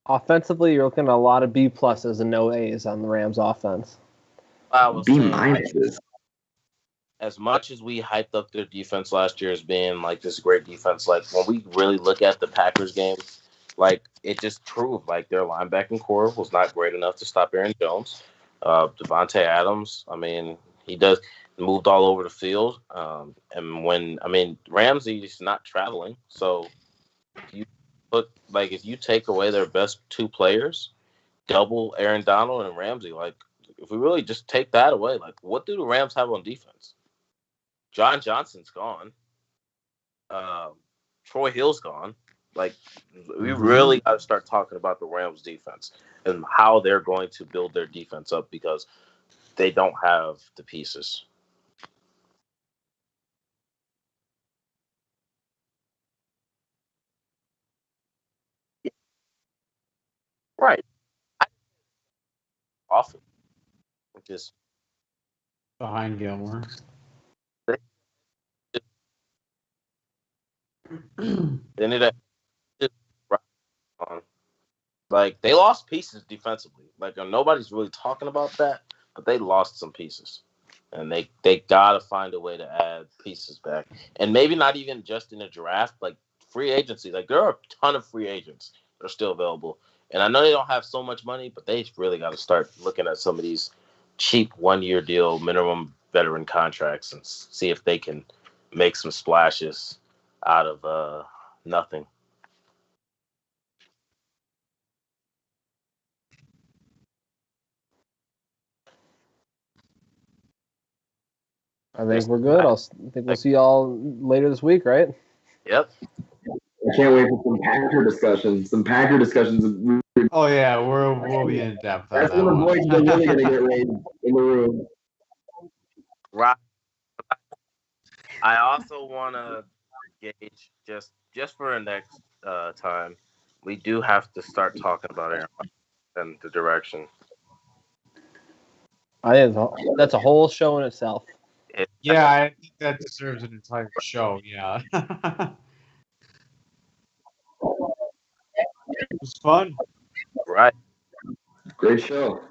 Speaker 5: Offensively, you're looking at a lot of B pluses and no A's on the Rams offense.
Speaker 3: I was
Speaker 4: B
Speaker 3: saying,
Speaker 4: minuses.
Speaker 3: as much as we hyped up their defense last year as being like this great defense, like when we really look at the Packers game, like it just proved like their linebacking core was not great enough to stop Aaron Jones. Devontae Adams, I mean, he moved all over the field. And Ramsey's not traveling, so if you take away their best two players, double Aaron Donald and Ramsey, like if we really just take that away, like what do the Rams have on defense? John Johnson's gone. Troy Hill's gone. Like, we really got to start talking about the Rams' defense and how they're going to build their defense up because they don't have the pieces. Right. Awful. Just
Speaker 2: behind Gilmore.
Speaker 3: they need to like they lost pieces defensively. Like nobody's really talking about that, but they lost some pieces, and they gotta find a way to add pieces back, and maybe not even just in a draft, like free agency. Like there are a ton of free agents that are still available, and I know they don't have so much money, but they really got to start looking at some of these cheap 1-year deal minimum veteran contracts and see if they can make some splashes out of nothing.
Speaker 5: I think we're good. I think we'll see y'all later this week, right?
Speaker 3: Yep.
Speaker 4: I can't wait for some Packer discussions.
Speaker 2: Oh yeah, we'll be in depth on
Speaker 4: That's
Speaker 2: that
Speaker 4: when the
Speaker 2: one.
Speaker 4: voices are really gonna get raised in the room.
Speaker 3: Right. I also want to gauge just for the next time, we do have to start talking about Aaron and the direction.
Speaker 5: I think that's a whole show in itself.
Speaker 2: Yeah, I think that deserves an entire show. Yeah. It was fun.
Speaker 3: Right.
Speaker 4: Great show.